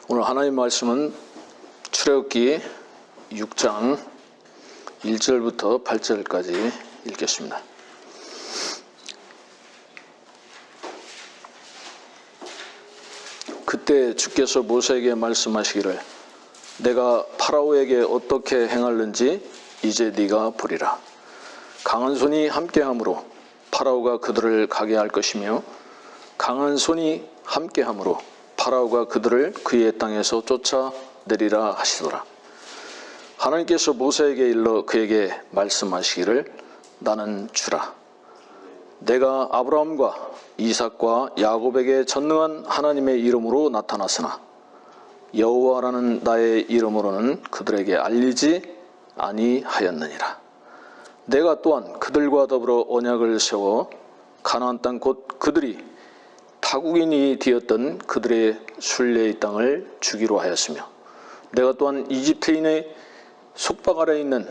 오늘 하나님 말씀은 출애굽기 6장 1절부터 8절까지 읽겠습니다. 그때 주께서 모세에게 말씀하시기를 내가 파라오에게 어떻게 행할는지 이제 네가 보리라. 강한 손이 함께함으로 파라오가 그들을 가게 할 것이며 강한 손이 함께함으로 파라오가 그들을 그의 땅에서 쫓아내리라 하시더라. 하나님께서 모세에게 일러 그에게 말씀하시기를 나는 주라. 내가 아브라함과 이삭과 야곱에게 전능한 하나님의 이름으로 나타났으나 여호와라는 나의 이름으로는 그들에게 알리지 아니하였느니라. 내가 또한 그들과 더불어 언약을 세워 가나안 땅 곧 그들이 타국인이 되었던 그들의 순례의 땅을 주기로 하였으며 내가 또한 이집트인의 속박 아래 있는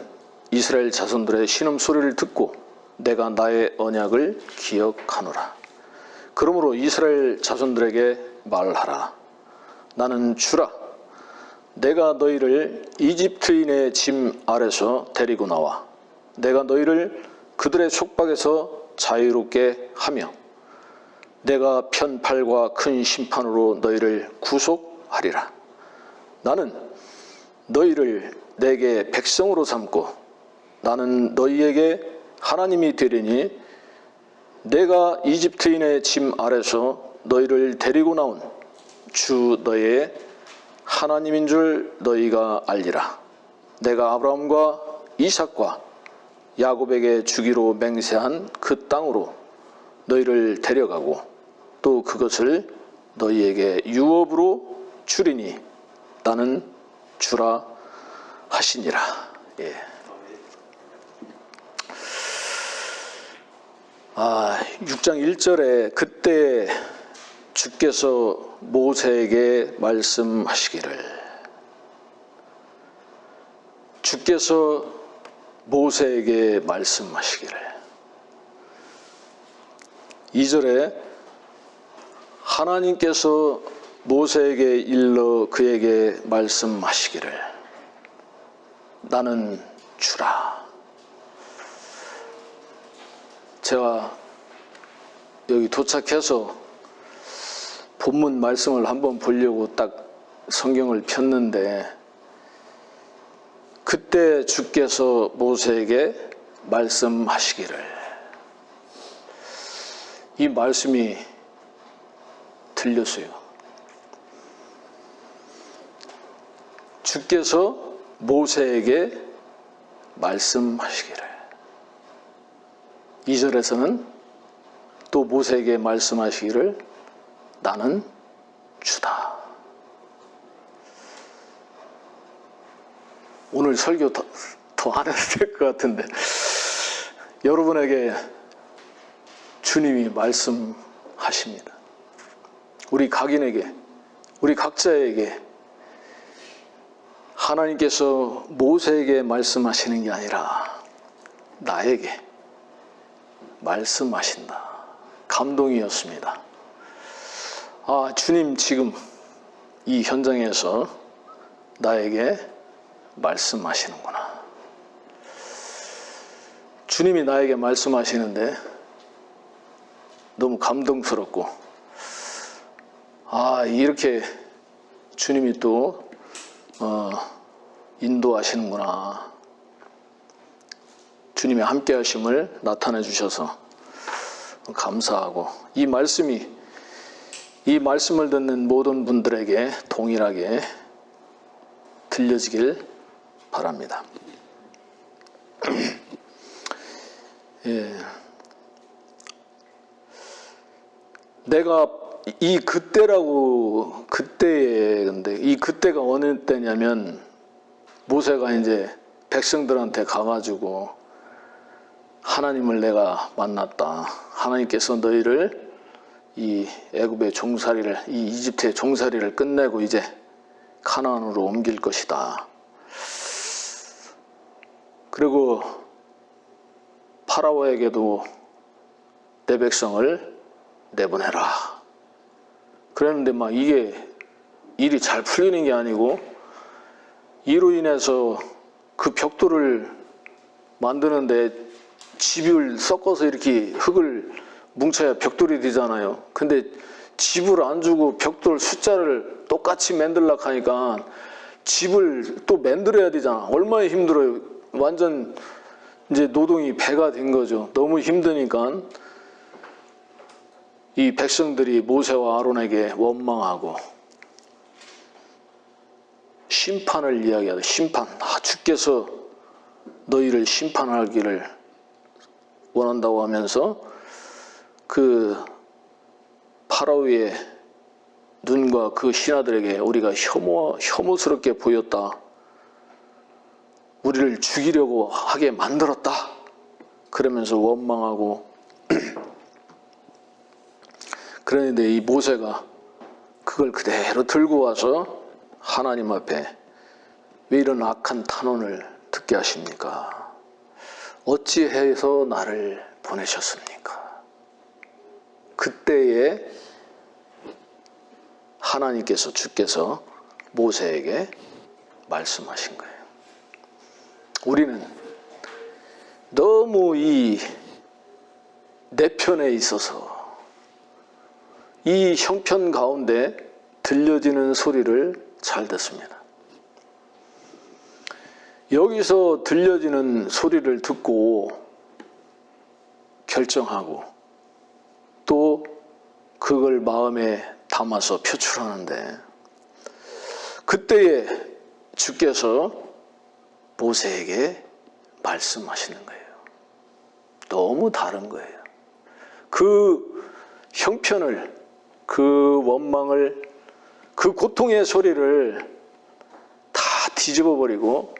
이스라엘 자손들의 신음소리를 듣고 내가 나의 언약을 기억하노라. 그러므로 이스라엘 자손들에게 말하라. 나는 주라. 내가 너희를 이집트인의 짐 아래서 데리고 나와 내가 너희를 그들의 속박에서 자유롭게 하며 내가 편팔과 큰 심판으로 너희를 구속하리라. 나는 너희를 내게 백성으로 삼고 나는 너희에게 하나님이 되리니 내가 이집트인의 짐 아래서 너희를 데리고 나온 주 너희의 하나님인 줄 너희가 알리라. 내가 아브라함과 이삭과 야곱에게 주기로 맹세한 그 땅으로 너희를 데려가고 또 그것을 너희에게 유업으로 주리니 나는 주라 하시니라. 6장 1절에 그때 주께서 모세에게 말씀하시기를, 주께서 모세에게 말씀하시기를. 2절에 하나님께서 모세에게 일러 그에게 말씀하시기를 나는 주라. 제가 여기 도착해서 본문 말씀을 한번 보려고 딱 성경을 폈는데 그때 주께서 모세에게 말씀하시기를, 이 말씀이 들렸어요. 주께서 모세에게 말씀하시기를. 2절에서는 또 모세에게 말씀하시기를 나는 주다. 오늘 설교 더 안 해도 될 것 같은데 여러분에게 주님이 말씀하십니다. 우리 각인에게, 우리 각자에게 하나님께서 모세에게 말씀하시는 게 아니라 나에게 말씀하신다. 감동이었습니다. 주님 지금 이 현장에서 나에게 말씀하시는구나. 주님이 나에게 말씀하시는데 너무 감동스럽고, 이렇게 주님이 또 인도하시는구나. 주님의 함께 하심을 나타내 주셔서 감사하고, 이 말씀을 듣는 모든 분들에게 동일하게 들려지길 바랍니다. 내가 이 그때에 근데 이 그때가 어느 때냐면 모세가 이제 백성들한테 가가지고 하나님을 내가 만났다. 하나님께서 너희를 이 애굽의 종살이를, 이 이집트의 종살이를 끝내고 이제 가나안으로 옮길 것이다. 그리고 파라오에게도 내 백성을 내보내라. 그랬는데 막 이게 일이 잘 풀리는 게 아니고 이로 인해서 그 벽돌을 만드는데 집을 섞어서 이렇게 흙을 뭉쳐야 벽돌이 되잖아요. 근데 집을 안 주고 벽돌 숫자를 똑같이 만들려고 하니까 집을 또 만들어야 되잖아. 얼마나 힘들어요. 완전 이제 노동이 배가 된 거죠. 너무 힘드니까 이 백성들이 모세와 아론에게 원망하고 심판을 이야기하다. 심판. 주께서 너희를 심판하기를 원한다고 하면서 그 파라오의 눈과 그 신하들에게 우리가 혐오스럽게 보였다. 우리를 죽이려고 하게 만들었다. 그러면서 원망하고 그런데 이 모세가 그걸 그대로 들고 와서 하나님 앞에 왜 이런 악한 탄원을 듣게 하십니까? 어찌해서 나를 보내셨습니까? 그때에 하나님께서 주께서 모세에게 말씀하신 거예요. 우리는 너무 이 내 편에 있어서 이 형편 가운데 들려지는 소리를 잘 듣습니다. 여기서 들려지는 소리를 듣고 결정하고 또 그걸 마음에 담아서 표출하는데 그때에 주께서 모세에게 말씀하시는 거예요. 너무 다른 거예요. 그 형편을, 그 원망을, 그 고통의 소리를 다 뒤집어버리고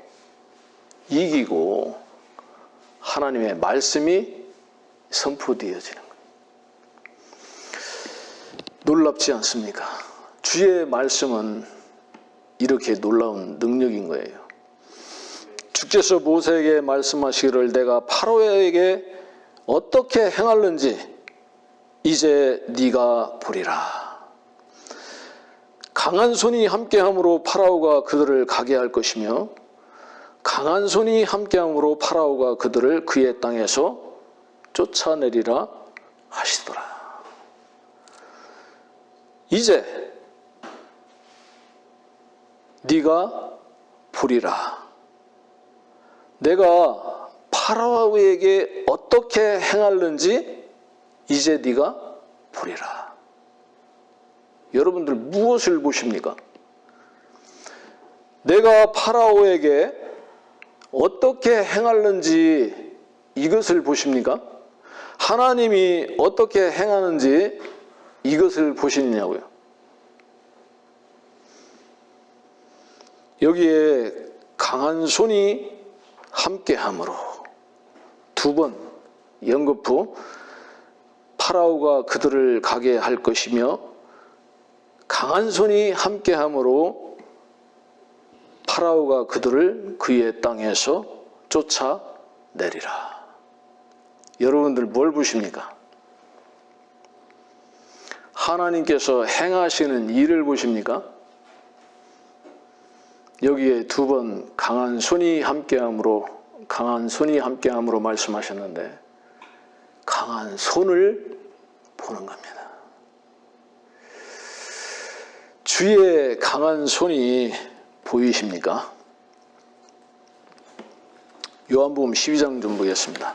이기고 하나님의 말씀이 선포되어지는 거예요. 놀랍지 않습니까? 주의 말씀은 이렇게 놀라운 능력인 거예요. 주께서 모세에게 말씀하시기를 내가 파라오에게 어떻게 행할는지 이제 네가 보리라. 강한 손이 함께함으로 파라오가 그들을 가게 할 것이며 강한 손이 함께함으로 파라오가 그들을 그의 땅에서 쫓아내리라 하시더라. 이제 네가 보리라. 내가 파라오에게 어떻게 행할는지 이제 네가 보리라. 여러분들 무엇을 보십니까? 내가 파라오에게 어떻게 행할는지 이것을 보십니까? 하나님이 어떻게 행하는지 이것을 보시느냐고요. 여기에 강한 손이 함께함으로 두 번 연거푸 파라오가 그들을 가게 할 것이며 강한 손이 함께함으로 파라오가 그들을 그의 땅에서 쫓아내리라. 여러분들 뭘 보십니까? 하나님께서 행하시는 일을 보십니까? 여기에 두 번 강한 손이 함께함으로 말씀하셨는데 강한 손을 보는 겁니다. 주의 강한 손이 보이십니까? 요한복음 12장 좀 보겠습니다.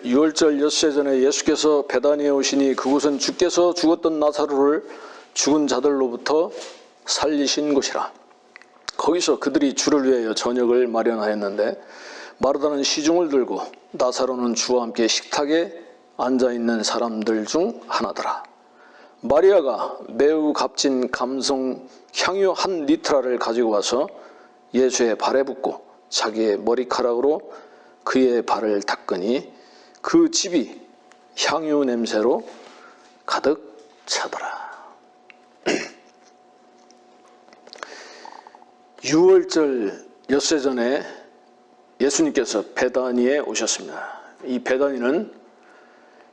유월절 엿새 전에 예수께서 베다니에 오시니 그곳은 주께서 죽었던 나사로를 죽은 자들로부터 살리신 곳이라. 거기서 그들이 주를 위하여 저녁을 마련하였는데 마르다는 시중을 들고 나사로는 주와 함께 식탁에 앉아있는 사람들 중 하나더라. 마리아가 매우 값진 감성 향유 1리터를 가지고 와서 예수의 발에 붓고 자기의 머리카락으로 그의 발을 닦으니 그 집이 향유 냄새로 가득 차더라. 유월절 엿새 전에 예수님께서 베다니에 오셨습니다. 이 베다니는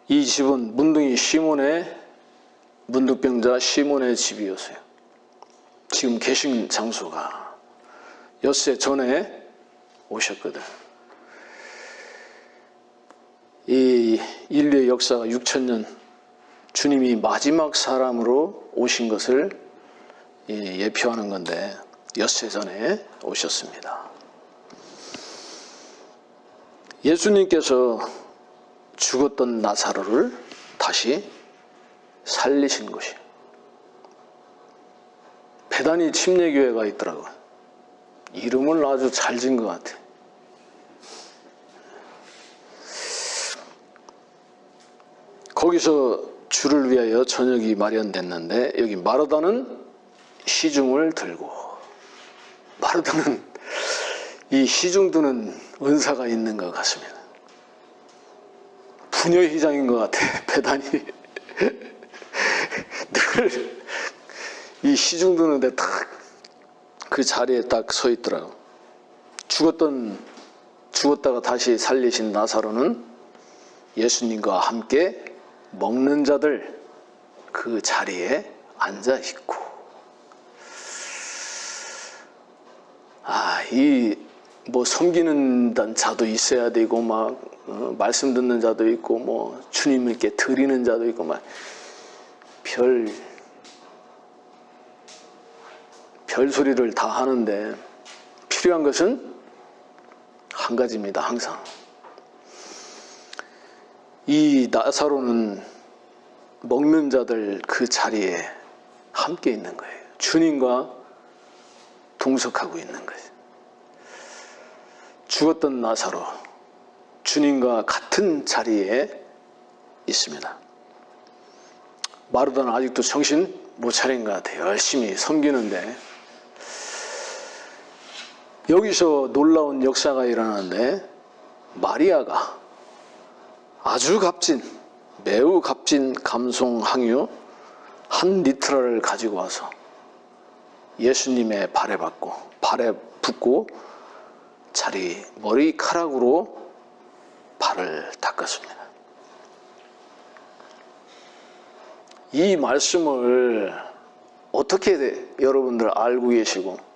이 집은 문둥병자 시몬의 집이었어요. 지금 계신 장소가 엿새 전에 오셨거든. 이 인류의 역사가 6,000년, 주님이 마지막 사람으로 오신 것을 예표하는 건데 엿새 전에 오셨습니다. 예수님께서 죽었던 나사로를 다시 살리신 것이에요. 베다니 침례교회가 있더라고요. 이름을 아주 잘 지은 것 같아. 거기서 주를 위하여 저녁이 마련됐는데 여기 마르다는 시중을 들고, 마르다는 이 시중 드는 은사가 있는 것 같습니다. 부녀회장인 것 같아. 베다니 늘 이 시중 드는데 딱 그 자리에 딱 서 있더라고. 죽었다가 다시 살리신 나사로는 예수님과 함께 먹는 자들 그 자리에 앉아 있고, 섬기는 자도 있어야 되고, 말씀 듣는 자도 있고, 주님께 드리는 자도 있고, 별 소리를 다 하는데 필요한 것은 한 가지입니다. 항상 이 나사로는 먹는 자들 그 자리에 함께 있는 거예요. 주님과 동석하고 있는 거예요. 죽었던 나사로 주님과 같은 자리에 있습니다. 마르다는 아직도 정신 못 차린 것 같아요. 열심히 섬기는데 여기서 놀라운 역사가 일어나는데, 마리아가 아주 매우 값진 감송 항유 한 리터를 가지고 와서 예수님의 발에 붓고 머리카락으로 발을 닦았습니다. 이 말씀을 어떻게 여러분들 알고 계시고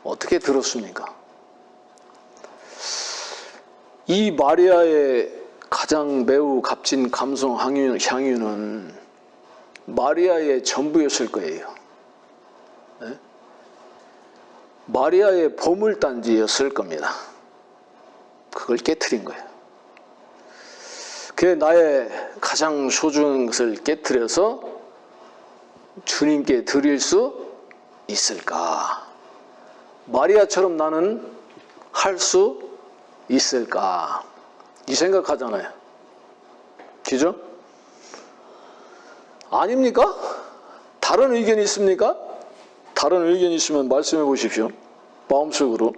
어떻게 들었습니까? 이 마리아의 가장 매우 값진 감송 향유는 마리아의 전부였을 거예요. 네? 마리아의 보물단지였을 겁니다. 그걸 깨트린 거예요. 그게 나의 가장 소중한 것을 깨트려서 주님께 드릴 수 있을까? 마리아처럼 나는 할 수 있을까? 이 생각하잖아요. 그죠? 아닙니까? 다른 의견이 있습니까? 다른 의견이 있으면 말씀해 보십시오. 마음속으로.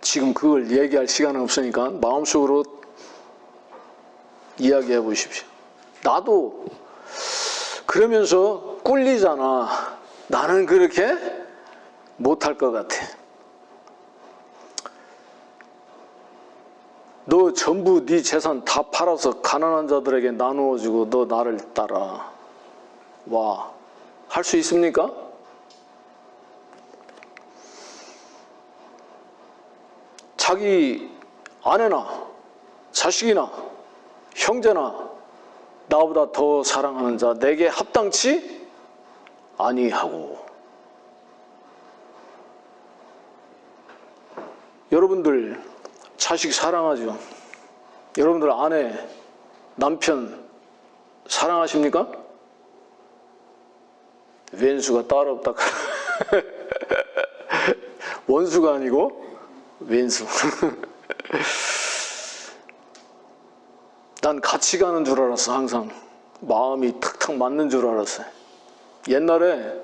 지금 그걸 얘기할 시간은 없으니까 마음속으로 이야기해 보십시오. 나도 그러면서 꿀리잖아. 나는 그렇게 못할 것 같아. 너 전부 네 재산 다 팔아서 가난한 자들에게 나누어주고 너 나를 따라 와. 할 수 있습니까? 자기 아내나 자식이나 형제나 나보다 더 사랑하는 자 내게 합당치 아니하고. 여러분들 자식 사랑하죠? 여러분들 아내, 남편 사랑하십니까? 왼수가 따로 없다. 원수가 아니고 왼수. 난 같이 가는 줄 알았어. 항상 마음이 탁탁 맞는 줄 알았어요. 옛날에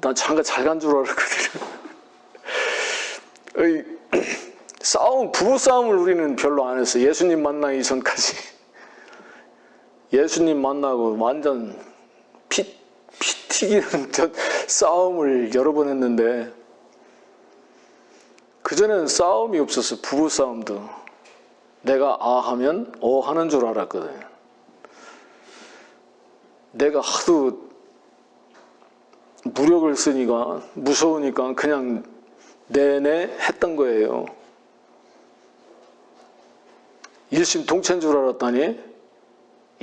난 장가 잘 간 줄 알았거든. 부부 싸움을 우리는 별로 안 했어. 예수님 만나기 전까지. 예수님 만나고 완전 튀기는 싸움을 여러 번 했는데, 그전에는 싸움이 없었어. 부부 싸움도. 내가 아 하면 어 하는 줄 알았거든. 내가 하도 무력을 쓰니까 무서우니까 그냥 내내 했던 거예요. 일심동체인 줄 알았더니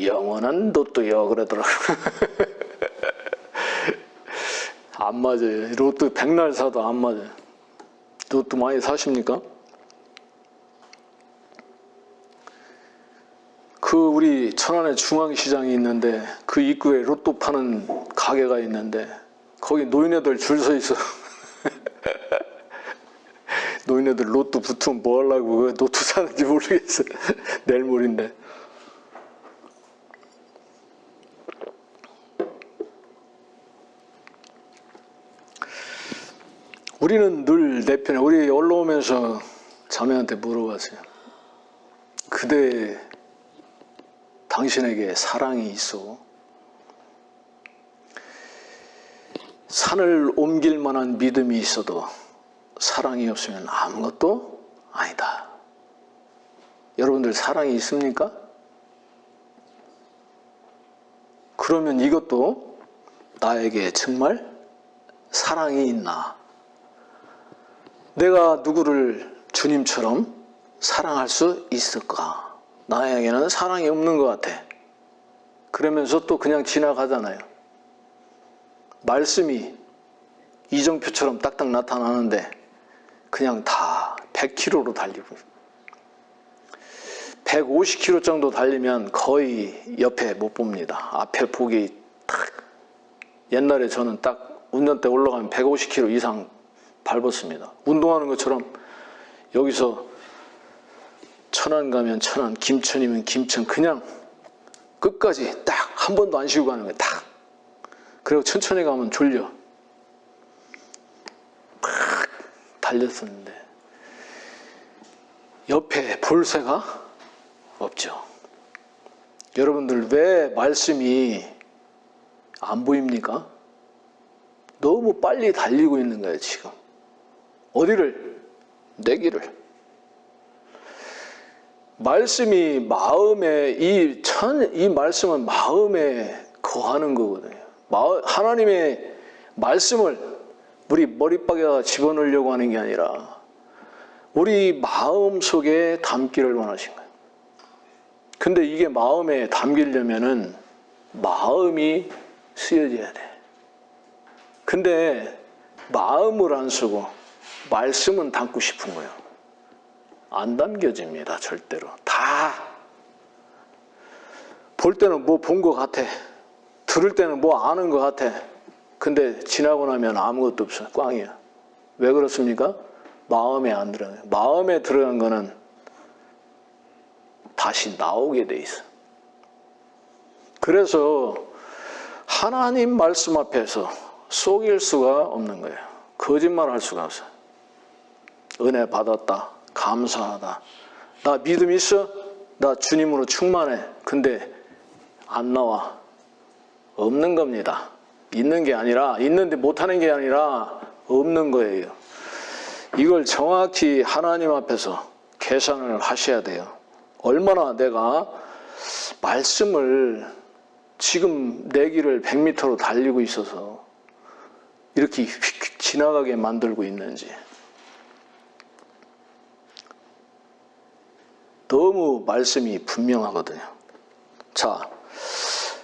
영원한 로또요 그러더라고. 안 맞아요. 로또 백날 사도 안 맞아요. 로또 많이 사십니까? 그 우리 천안에 중앙시장이 있는데 그 입구에 로또 파는 가게가 있는데 거기 노인네들 줄 서 있어. 노인네들 로또 붙으면 뭐 하려고 로또 사는지 모르겠어. 내일 모레인데. 우리는 늘 내 편에, 우리 올라오면서 자매한테 물어봤어요. 그대 당신에게 사랑이 있어? 산을 옮길 만한 믿음이 있어도 사랑이 없으면 아무것도 아니다. 여러분들 사랑이 있습니까? 그러면 이것도 나에게 정말 사랑이 있나? 내가 누구를 주님처럼 사랑할 수 있을까? 나에게는 사랑이 없는 것 같아. 그러면서 또 그냥 지나가잖아요. 말씀이 이정표처럼 딱딱 나타나는데 그냥 다 100km로 달리고 150km 정도 달리면 거의 옆에 못 봅니다. 앞에 보기 딱. 옛날에 저는 딱 운전대 올라가면 150km 이상 밟았습니다. 운동하는 것처럼 여기서 천안 가면 천안, 김천이면 김천, 그냥 끝까지 딱 한 번도 안 쉬고 가는 거예요. 딱. 그리고 천천히 가면 졸려. 막 달렸었는데 옆에 볼 새가 없죠. 여러분들 왜 말씀이 안 보입니까? 너무 빨리 달리고 있는 거예요, 지금. 어디를? 내 길을. 말씀이 마음에, 이 말씀은 마음에 거하는 거거든요. 하나님의 말씀을 우리 머리박에다 집어넣으려고 하는 게 아니라 우리 마음 속에 담기를 원하신 거예요. 근데 이게 마음에 담기려면은 마음이 쓰여져야 돼. 근데 마음을 안 쓰고 말씀은 담고 싶은 거예요. 안 담겨집니다, 절대로. 다. 볼 때는 뭐 본 것 같아. 들을 때는 뭐 아는 것 같아. 근데 지나고 나면 아무것도 없어. 꽝이야. 왜 그렇습니까? 마음에 안 들어가요. 마음에 들어간 거는 다시 나오게 돼 있어. 그래서 하나님 말씀 앞에서 속일 수가 없는 거예요. 거짓말 할 수가 없어요. 은혜 받았다. 감사하다. 나 믿음 있어? 나 주님으로 충만해. 근데 안 나와. 없는 겁니다. 있는 게 아니라, 있는데 못하는 게 아니라 없는 거예요. 이걸 정확히 하나님 앞에서 계산을 하셔야 돼요. 얼마나 내가 말씀을 지금 내 길을 100m로 달리고 있어서 이렇게 휙휙 지나가게 만들고 있는지. 너무 말씀이 분명하거든요. 자,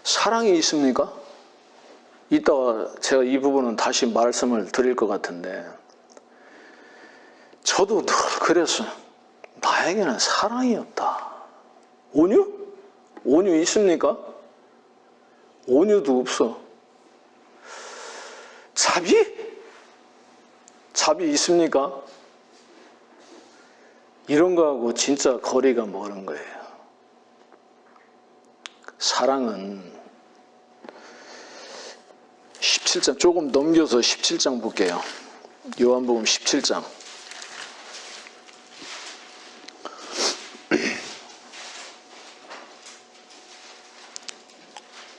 사랑이 있습니까? 이따가 제가 이 부분은 다시 말씀을 드릴 것 같은데 저도 늘 그랬어요. 나에게는 사랑이 없다. 온유? 온유 있습니까? 온유도 없어. 자비? 자비 있습니까? 이런 거하고 진짜 거리가 멀은 거예요. 사랑은 17장, 조금 넘겨서 17장 볼게요. 요한복음 17장.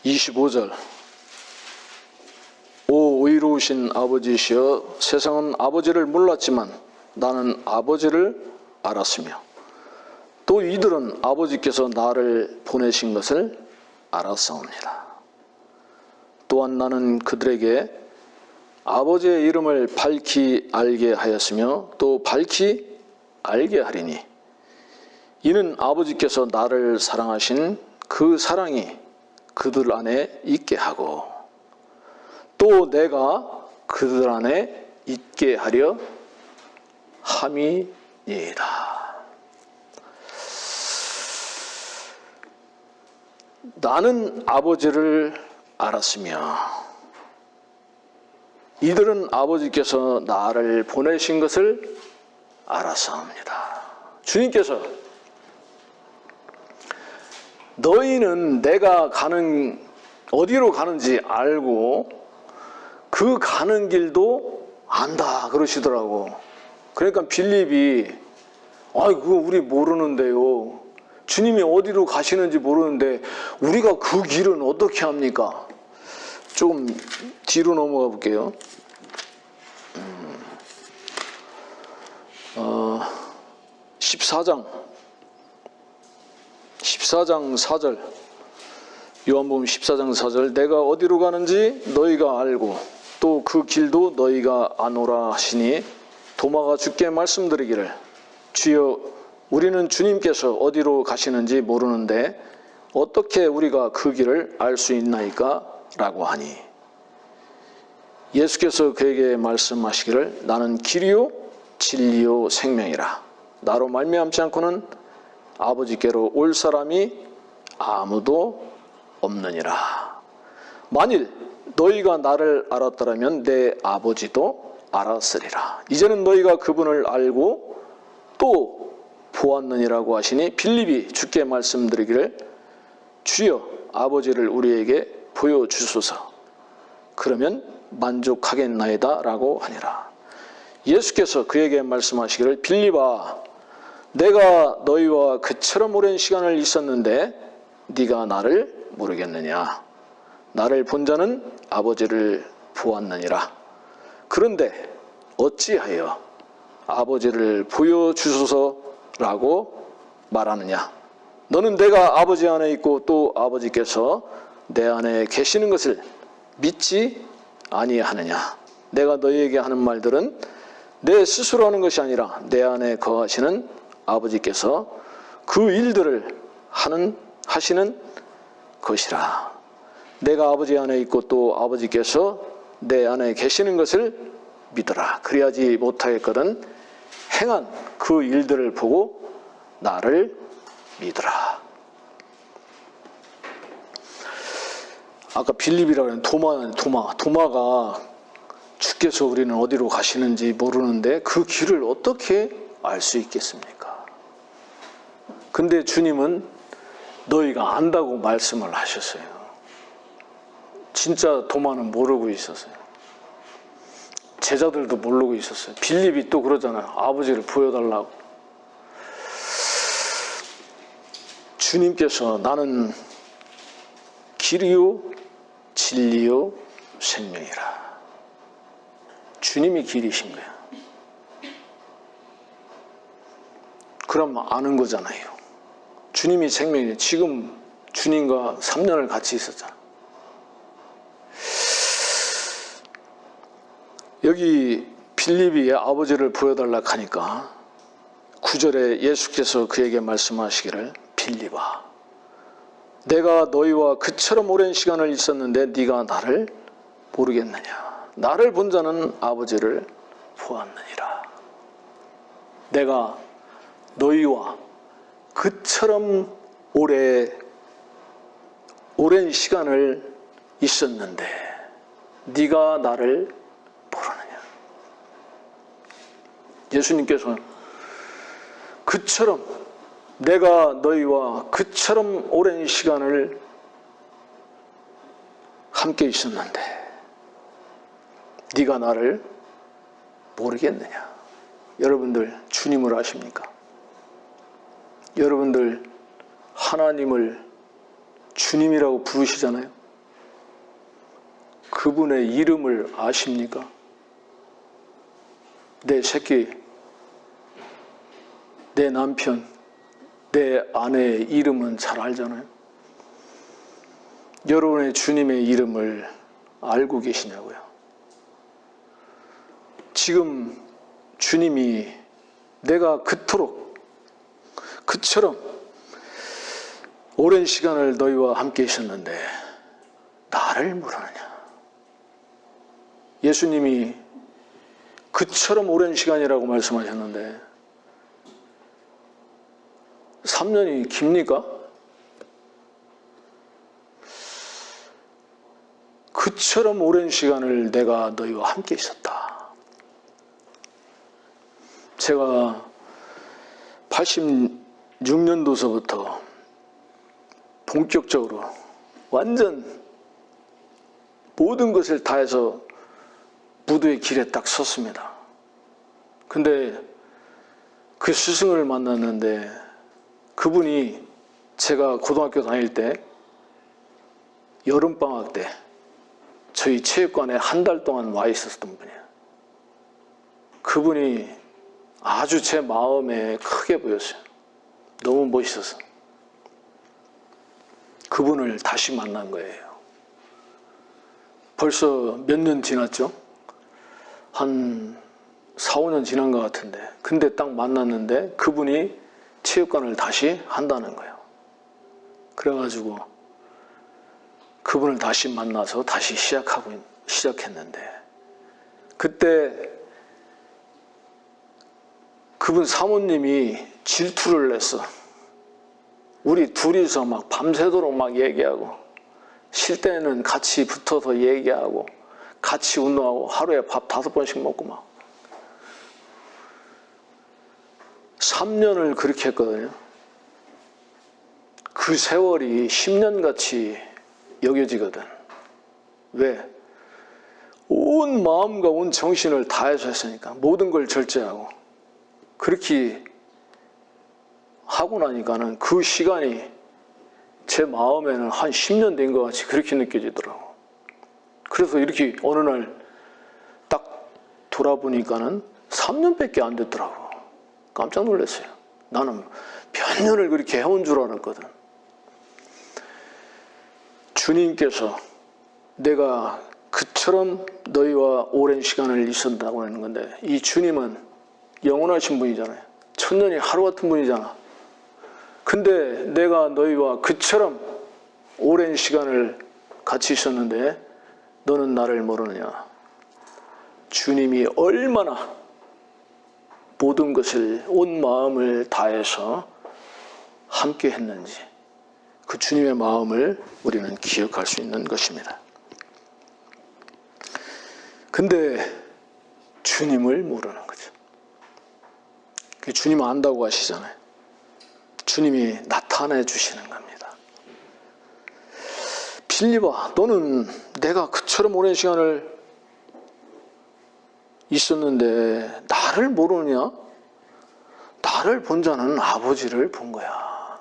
25절. 좋으신 아버지시여 세상은 아버지를 몰랐지만 나는 아버지를 알았으며 또 이들은 아버지께서 나를 보내신 것을 알았사옵니다. 또한 나는 그들에게 아버지의 이름을 밝히 알게 하였으며 또 밝히 알게 하리니 이는 아버지께서 나를 사랑하신 그 사랑이 그들 안에 있게 하고 또 내가 그들 안에 있게 하려 함이니이다. 나는 아버지를 알았으며 이들은 아버지께서 나를 보내신 것을 알았사옵니다. 주님께서 너희는 내가 어디로 가는지 알고 그 가는 길도 안다 그러시더라고. 그러니까 빌립이 그거 우리 모르는데요. 주님이 어디로 가시는지 모르는데 우리가 그 길은 어떻게 합니까? 조금 뒤로 넘어가 볼게요. 14장 4절 요한복음 14장 4절 내가 어디로 가는지 너희가 알고 또 그 길도 너희가 아노라 하시니 도마가 주께 말씀드리기를 주여 우리는 주님께서 어디로 가시는지 모르는데 어떻게 우리가 그 길을 알 수 있나이까? 라고 하니 예수께서 그에게 말씀하시기를 나는 길이요 진리요 생명이라 나로 말미암지 않고는 아버지께로 올 사람이 아무도 없느니라. 만일 너희가 나를 알았더라면 내 아버지도 알았으리라. 이제는 너희가 그분을 알고 또 보았느니라고 하시니 빌립이 주께 말씀드리기를 주여 아버지를 우리에게 보여주소서 그러면 만족하겠나이다 라고 하니라. 예수께서 그에게 말씀하시기를 빌립아 내가 너희와 그처럼 오랜 시간을 있었는데 네가 나를 모르겠느냐. 나를 본 자는 아버지를 보았느니라. 그런데 어찌하여 아버지를 보여주소서라고 말하느냐. 너는 내가 아버지 안에 있고 또 아버지께서 내 안에 계시는 것을 믿지 아니하느냐. 내가 너희에게 하는 말들은 내 스스로 하는 것이 아니라 내 안에 거하시는 아버지께서 그 일들을 하시는 것이라. 내가 아버지 안에 있고 또 아버지께서 내 안에 계시는 것을 믿어라. 그리하지 못하겠거든 행한 그 일들을 보고 나를 믿어라. 아까 빌립이라고 하는 도마가 주께서 우리는 어디로 가시는지 모르는데 그 길을 어떻게 알 수 있겠습니까? 근데 주님은 너희가 안다고 말씀을 하셨어요. 진짜 도마는 모르고 있었어요. 제자들도 모르고 있었어요. 빌립이 또 그러잖아요. 아버지를 보여달라고. 주님께서 나는 길이요 진리요 생명이라. 주님이 길이신 거야. 그럼 아는 거잖아요. 주님이 생명이에요. 지금 주님과 3년을 같이 있었잖아. 여기 빌립이 아버지를 보여달라고 하니까 9절에 예수께서 그에게 말씀하시기를 빌립아 내가 너희와 그처럼 오랜 시간을 있었는데 네가 나를 모르겠느냐. 나를 본 자는 아버지를 보았느니라. 내가 너희와 그처럼 오랜 시간을 있었는데 네가 나를 모르느냐. 예수님께서는 그처럼 내가 너희와 그처럼 오랜 시간을 함께 있었는데 네가 나를 모르겠느냐. 여러분들 주님을 아십니까? 여러분들 하나님을 주님이라고 부르시잖아요. 그분의 이름을 아십니까? 내 새끼, 내 남편, 내 아내의 이름은 잘 알잖아요. 여러분의 주님의 이름을 알고 계시냐고요. 지금 주님이 내가 그처럼 오랜 시간을 너희와 함께 있었는데 나를 모르느냐. 예수님이 그처럼 오랜 시간이라고 말씀하셨는데 3년이 깁니까? 그처럼 오랜 시간을 내가 너희와 함께 있었다. 제가 86년도서부터 본격적으로 완전 모든 것을 다해서 무도의 길에 딱 섰습니다. 근데 그 스승을 만났는데 그분이 제가 고등학교 다닐 때 여름방학 때 저희 체육관에 한 달 동안 와 있었던 분이에요. 그분이 아주 제 마음에 크게 보였어요. 너무 멋있어서. 그분을 다시 만난 거예요. 벌써 몇 년 지났죠? 한 4, 5년 지난 것 같은데 근데 딱 만났는데 그분이 체육관을 다시 한다는 거예요. 그래가지고 그분을 다시 만나서 다시 시작했는데 그때 그분 사모님이 질투를 냈어. 우리 둘이서 막 밤새도록 막 얘기하고 쉴 때는 같이 붙어서 얘기하고 같이 운동하고 하루에 밥 5번씩 먹고 막 3년을 그렇게 했거든요. 그 세월이 10년같이 여겨지거든. 왜? 온 마음과 온 정신을 다해서 했으니까 모든 걸 절제하고 그렇게 하고 나니까는 그 시간이 제 마음에는 한 10년 된 것 같이 그렇게 느껴지더라고. 그래서 이렇게 어느 날 딱 돌아보니까는 3년밖에 안 됐더라고. 깜짝 놀랐어요. 나는 몇 년을 그렇게 해온 줄 알았거든. 주님께서 내가 그처럼 너희와 오랜 시간을 있었다고 하는 건데 이 주님은 영원하신 분이잖아요. 천년이 하루 같은 분이잖아. 근데 내가 너희와 그처럼 오랜 시간을 같이 있었는데 너는 나를 모르느냐. 주님이 얼마나 모든 것을 온 마음을 다해서 함께 했는지 그 주님의 마음을 우리는 기억할 수 있는 것입니다. 근데 주님을 모르는 거죠. 주님 안다고 하시잖아요. 주님이 나타내 주시는 겁니다. 빌립아, 너는 내가 그처럼 오랜 시간을 있었는데 나를 모르느냐? 나를 본 자는 아버지를 본 거야.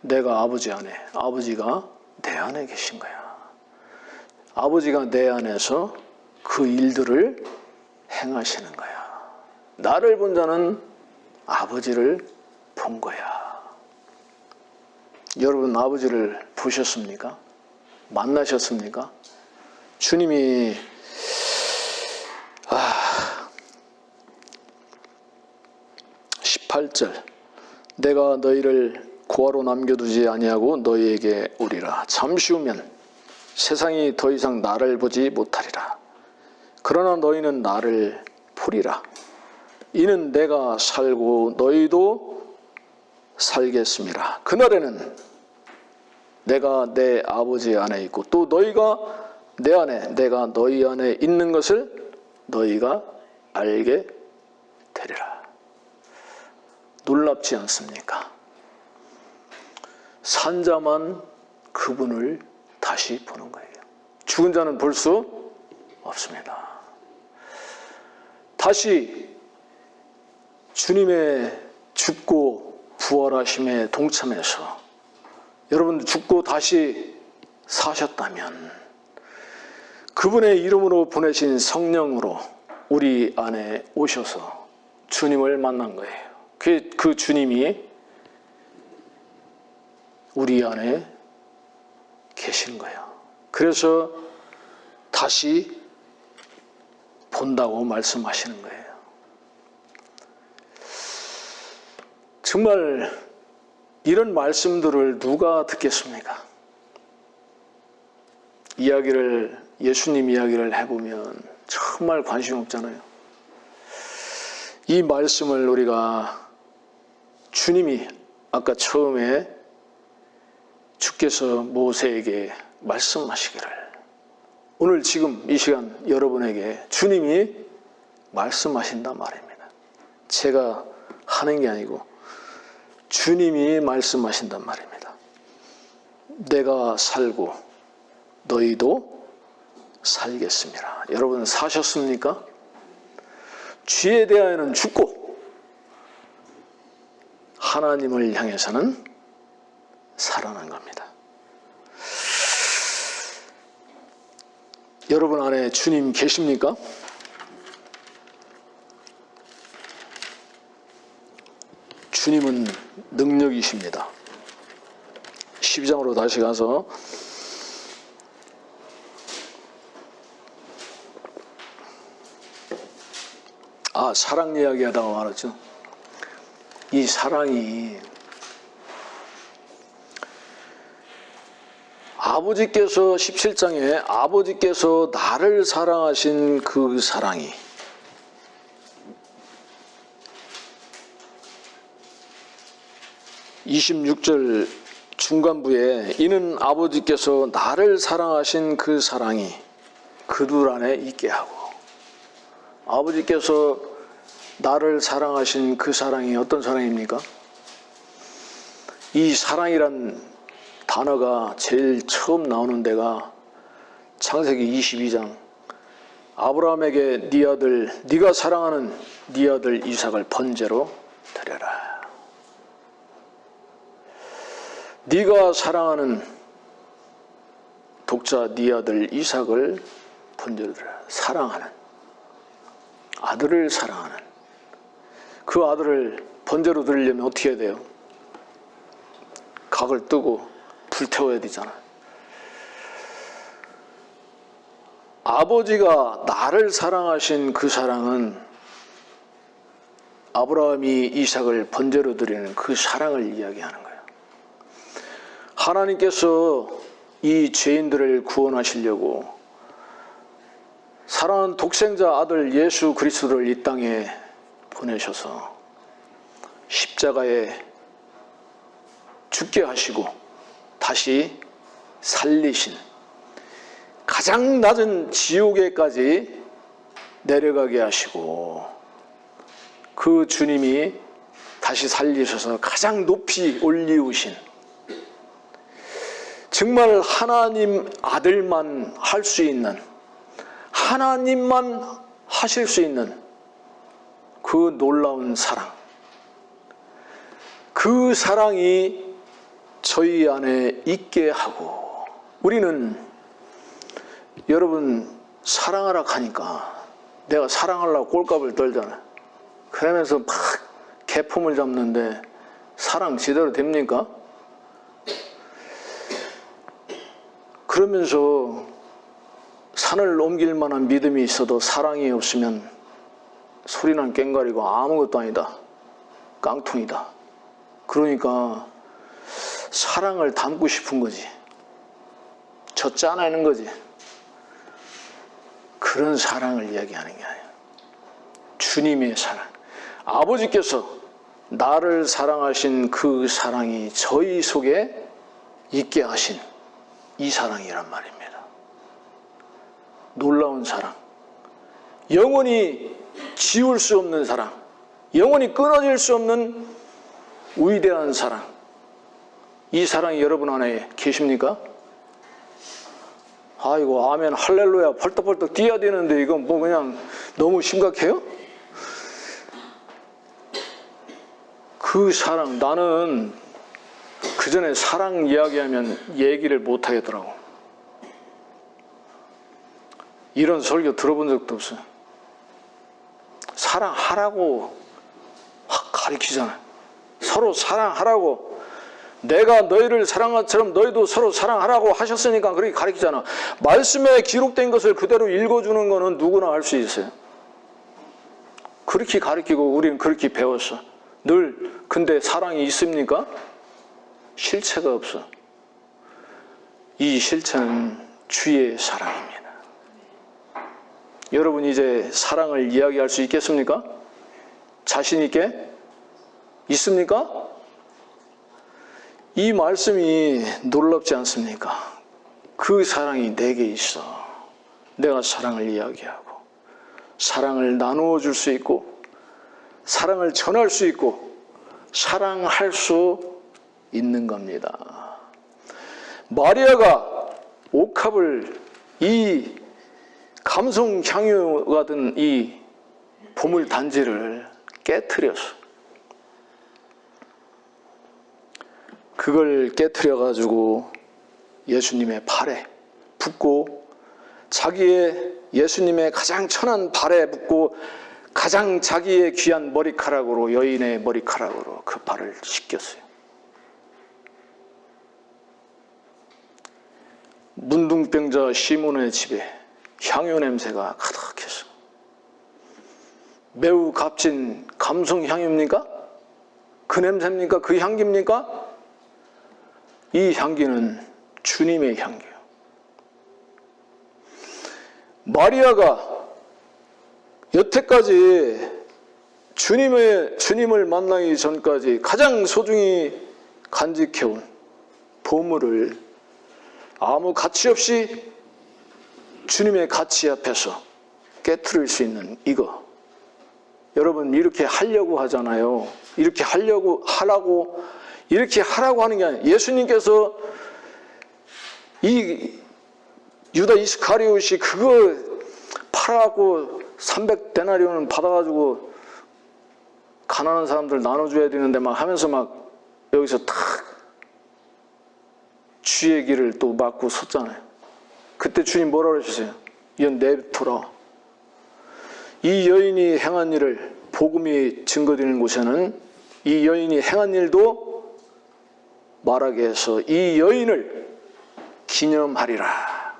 내가 아버지 안에, 아버지가 내 안에 계신 거야. 아버지가 내 안에서 그 일들을 행하시는 거야. 나를 본 자는 아버지를 본 거야. 여러분 아버지를 보셨습니까? 만나셨습니까? 주님이 18절 내가 너희를 고아로 남겨두지 아니하고 너희에게 오리라. 잠시 후면 세상이 더 이상 나를 보지 못하리라. 그러나 너희는 나를 보리라. 이는 내가 살고 너희도 살겠음이라. 그날에는 내가 내 아버지 안에 있고 또 너희가 내 안에 내가 너희 안에 있는 것을 너희가 알게 되리라. 놀랍지 않습니까? 산자만 그분을 다시 보는 거예요. 죽은 자는 볼 수 없습니다. 다시 주님의 죽고 부활하심에 동참해서 여러분 죽고 다시 사셨다면 그분의 이름으로 보내신 성령으로 우리 안에 오셔서 주님을 만난 거예요. 그 주님이 우리 안에 계신 거예요. 그래서 다시 본다고 말씀하시는 거예요. 정말 이런 말씀들을 누가 듣겠습니까? 예수님 이야기를 해보면 정말 관심 없잖아요. 이 말씀을 우리가 주님이 아까 처음에 주께서 모세에게 말씀하시기를, 오늘 지금 이 시간 여러분에게 주님이 말씀하신단 말입니다. 제가 하는 게 아니고 주님이 말씀하신단 말입니다. 내가 살고 너희도 살겠습니다. 여러분 사셨습니까? 죄에 대하여는 죽고 하나님을 향해서는 살아난 겁니다. 여러분 안에 주님 계십니까? 주님은 능력이십니다. 12장으로 다시 가서 사랑 이야기하다가 말았죠. 이 사랑이 아버지께서 17장에 아버지께서 나를 사랑하신 그 사랑이, 26절 중간부에 이는 아버지께서 나를 사랑하신 그 사랑이 그들 안에 있게 하고, 아버지께서 나를 사랑하신 그 사랑이 어떤 사랑입니까? 이 사랑이란 단어가 제일 처음 나오는 데가 창세기 22장, 아브라함에게 네 아들, 네가 사랑하는 네 아들 이삭을 번제로 드려라. 네가 사랑하는 독자 네 아들 이삭을 번제로 드려라. 사랑하는 아들을 사랑하는 그 아들을 번제로 드리려면 어떻게 해야 돼요? 각을 뜨고 불태워야 되잖아. 아버지가 나를 사랑하신 그 사랑은 아브라함이 이삭을 번제로 드리는 그 사랑을 이야기하는 거예요. 하나님께서 이 죄인들을 구원하시려고 사랑하는 독생자 아들 예수 그리스도를 이 땅에 보내셔서 십자가에 죽게 하시고 다시 살리신, 가장 낮은 지옥에까지 내려가게 하시고 그 주님이 다시 살리셔서 가장 높이 올리우신, 정말 하나님 아들만 할 수 있는, 하나님만 하실 수 있는 그 놀라운 사랑, 그 사랑이 저희 안에 있게 하고, 우리는 여러분 사랑하라 하니까 내가 사랑하려고 꼴값을 떨잖아. 그러면서 막 개품을 잡는데 사랑 제대로 됩니까? 그러면서 산을 옮길 만한 믿음이 있어도 사랑이 없으면 소리난 꽹과리고 아무것도 아니다, 깡통이다. 그러니까 사랑을 담고 싶은 거지, 저 짜내는 거지. 그런 사랑을 이야기하는 게 아니에요. 주님의 사랑, 아버지께서 나를 사랑하신 그 사랑이 저희 속에 있게 하신 이 사랑이란 말입니다. 놀라운 사랑, 영원히 지울 수 없는 사랑, 영원히 끊어질 수 없는 위대한 사랑, 이 사랑이 여러분 안에 계십니까? 아이고 아멘 할렐루야 벌떡벌떡 뛰어야 되는데 이건 뭐 그냥 너무 심각해요? 그 사랑, 나는 그 전에 사랑 이야기하면 얘기를 못 하겠더라고. 이런 설교 들어본 적도 없어요. 사랑하라고 가르치잖아요. 서로 사랑하라고. 내가 너희를 사랑한 것처럼 너희도 서로 사랑하라고 하셨으니까 그렇게 가르치잖아. 말씀에 기록된 것을 그대로 읽어주는 거는 누구나 할 수 있어요. 그렇게 가르치고 우리는 그렇게 배웠어. 늘. 근데 사랑이 있습니까? 실체가 없어. 이 실체는 주의 사랑입니다. 여러분 이제 사랑을 이야기할 수 있겠습니까? 자신 있게? 있습니까? 이 말씀이 놀랍지 않습니까? 그 사랑이 내게 있어. 내가 사랑을 이야기하고 사랑을 나누어 줄 수 있고 사랑을 전할 수 있고 사랑할 수 있는 겁니다. 마리아가 옥합을 이 감성 향유가 든 이 보물 단지를 깨트렸어. 그걸 깨트려 가지고 예수님의 발에 붓고 자기의 예수님의 가장 천한 발에 붓고 가장 자기의 귀한 머리카락으로 여인의 머리카락으로 그 발을 씻겼어요. 문둥병자 시몬의 집에 향유 냄새가 가득했어. 매우 값진 감성 향유입니까? 그 냄새입니까? 그 향기입니까? 이 향기는 주님의 향기예요. 마리아가 여태까지 주님을 만나기 전까지 가장 소중히 간직해온 보물을 아무 가치 없이 주님의 가치 앞에서 깨트릴 수 있는 이거. 여러분 이렇게 하려고 하잖아요. 이렇게 하라고 하는 게 아니에요. 예수님께서 이 유다 이스카리옷이 그거 팔아갖고 300데나리온을 받아가지고 가난한 사람들 나눠줘야 되는데 막 하면서 막 여기서 탁 주의 길을 또 막고 섰잖아요. 그때 주님 뭐라 그러셨어요? 이건 내버려둬라. 이 여인이 행한 일을 복음이 증거되는 곳에는 이 여인이 행한 일도 말하게 해서 이 여인을 기념하리라.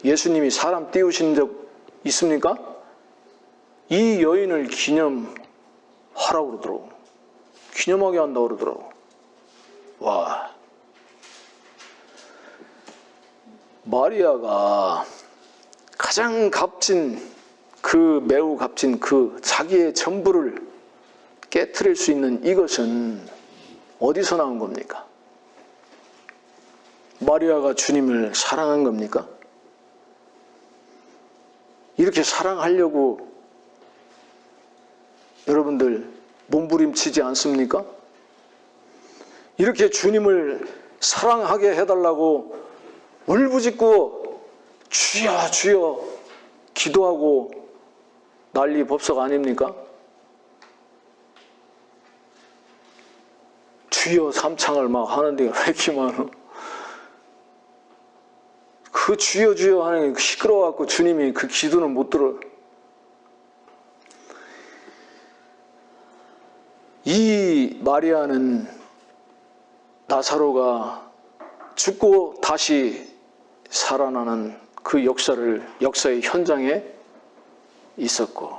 예수님이 사람 띄우신 적 있습니까? 이 여인을 기념하라고 그러더라고. 기념하게 한다고 그러더라고. 와. 마리아가 가장 매우 값진 그 자기의 전부를 깨트릴 수 있는 이것은 어디서 나온 겁니까? 마리아가 주님을 사랑한 겁니까? 이렇게 사랑하려고 여러분들 몸부림치지 않습니까? 이렇게 주님을 사랑하게 해달라고 울부짖고 주여 주여 기도하고 난리 법석 아닙니까? 주여 삼창을 막 하는 데가 왜 이렇게 많아? 그 주여 주여 하는 게 시끄러워갖고 주님이 그 기도는 못 들어. 이 마리아는 나사로가 죽고 다시 살아나는 그 역사의 현장에 있었고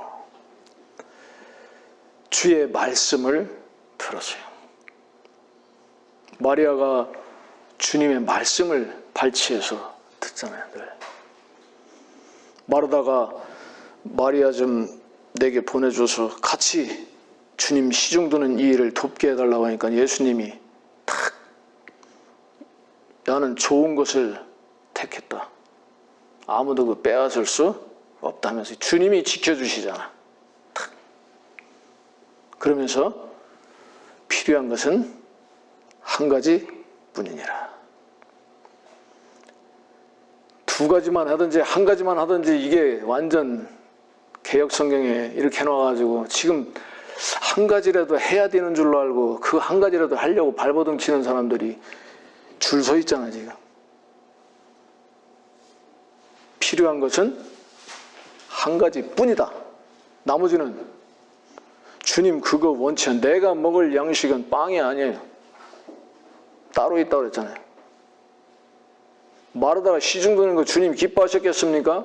주의 말씀을 들었어요. 마리아가 주님의 말씀을 발치해서 듣잖아요. 늘. 마르다가 마리아 좀 내게 보내줘서 같이 주님 시중 드는 이 일을 돕게 해달라고 하니까 예수님이 탁 나는 좋은 것을 택했다. 아무도 그 빼앗을 수 없다면서 주님이 지켜주시잖아. 탁. 그러면서 필요한 것은 한 가지 뿐이니라. 두 가지만 하든지 한 가지만 하든지 이게 완전 개역 성경에 이렇게 해놔가지고 지금 한 가지라도 해야 되는 줄로 알고 그 한 가지라도 하려고 발버둥 치는 사람들이 줄 서 있잖아 지금. 필요한 것은 한 가지뿐이다. 나머지는 주님 그거 원치 않아요. 내가 먹을 양식은 빵이 아니에요. 따로 있다고 그랬잖아요. 마르다가 시중 드는 거 주님 기뻐하셨겠습니까?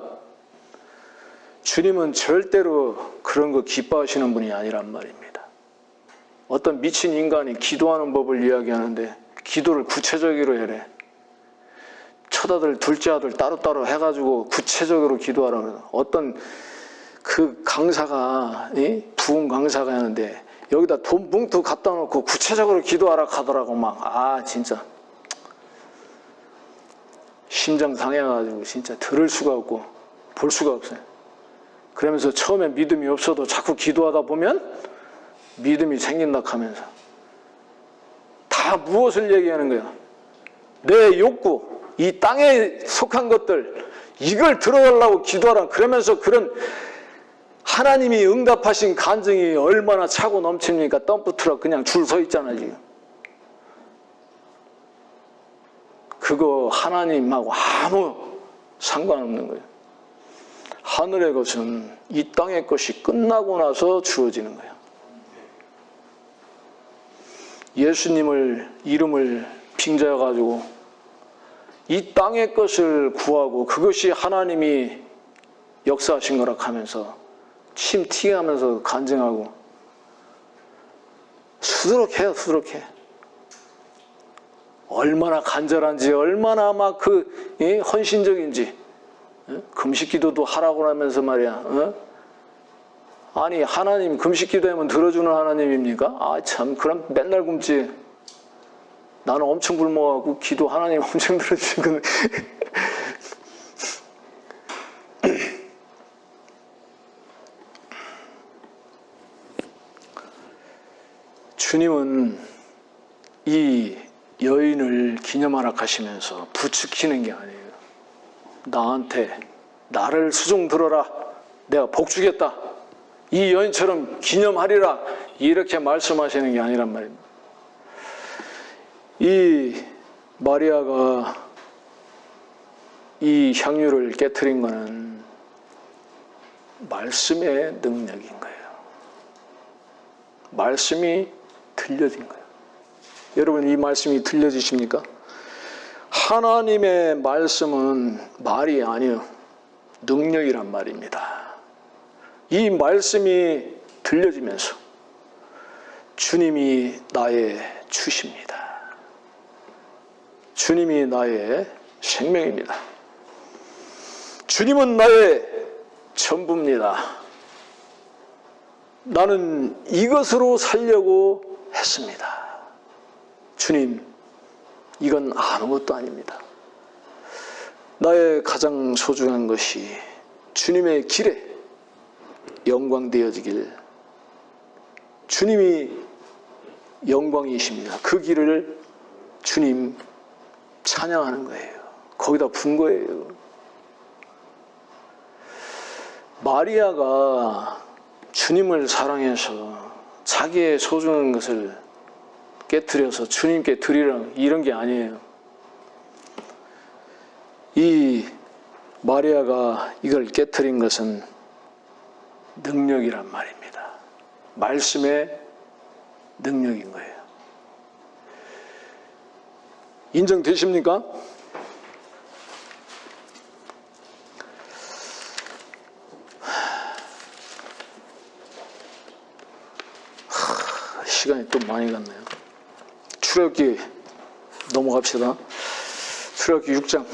주님은 절대로 그런 거 기뻐하시는 분이 아니란 말입니다. 어떤 미친 인간이 기도하는 법을 이야기하는데 기도를 구체적으로 해래. 첫 아들, 둘째 아들 따로따로 해가지고 구체적으로 기도하라고 그래요. 어떤 그 강사가, 부흥 강사가 하는데 여기다 돈 봉투 갖다 놓고 구체적으로 기도하라 하더라고. 막 진짜 심장 상해가지고 진짜 들을 수가 없고 볼 수가 없어요. 그러면서 처음에 믿음이 없어도 자꾸 기도하다 보면 믿음이 생긴다 하면서 다 무엇을 얘기하는 거야? 내 욕구, 이 땅에 속한 것들, 이걸 들어달라고 기도하라. 그러면서 그런 하나님이 응답하신 간증이 얼마나 차고 넘칩니까? 덤프트럭 그냥 줄 서 있잖아 지금. 그거 하나님하고 아무 상관없는 거예요. 하늘의 것은 이 땅의 것이 끝나고 나서 주어지는 거예요. 예수님을 이름을 빙자해가지고 이 땅의 것을 구하고 그것이 하나님이 역사하신 거라 하면서 침 튀게 하면서 간증하고 수두룩해요. 수두룩해. 얼마나 간절한지 얼마나 막 헌신적인지. 금식기도도 하라고 하면서 말이야. 아니 하나님 금식기도하면 들어주는 하나님입니까? 참 그럼 맨날 굶지. 나는 엄청 굶어가고 기도 하나님 엄청 들어주시거든. 주님은 이 여인을 기념하라 하시면서 부추기는 게 아니에요. 나한테 나를 수종 들어라. 내가 복 주겠다. 이 여인처럼 기념하리라. 이렇게 말씀하시는 게 아니란 말입니다. 이 마리아가 이 향유를 깨트린 것은 말씀의 능력인 거예요. 말씀이 들려진 거예요. 여러분 이 말씀이 들려지십니까? 하나님의 말씀은 말이 아니요 능력이란 말입니다. 이 말씀이 들려지면서 주님이 나의 주십니다. 주님이 나의 생명입니다. 주님은 나의 전부입니다. 나는 이것으로 살려고 했습니다. 주님, 이건 아무것도 아닙니다. 나의 가장 소중한 것이 주님의 길에 영광되어지길. 주님이 영광이십니다. 그 길을 주님 찬양하는 거예요. 거기다 분 거예요. 마리아가 주님을 사랑해서 자기의 소중한 것을 깨트려서 주님께 드리라 이런 게 아니에요. 이 마리아가 이걸 깨트린 것은 능력이란 말입니다. 말씀의 능력인 거예요. 인정되십니까? 시간이 또 많이 갔네요. 출애굽기 넘어갑시다. 출애굽기 6장.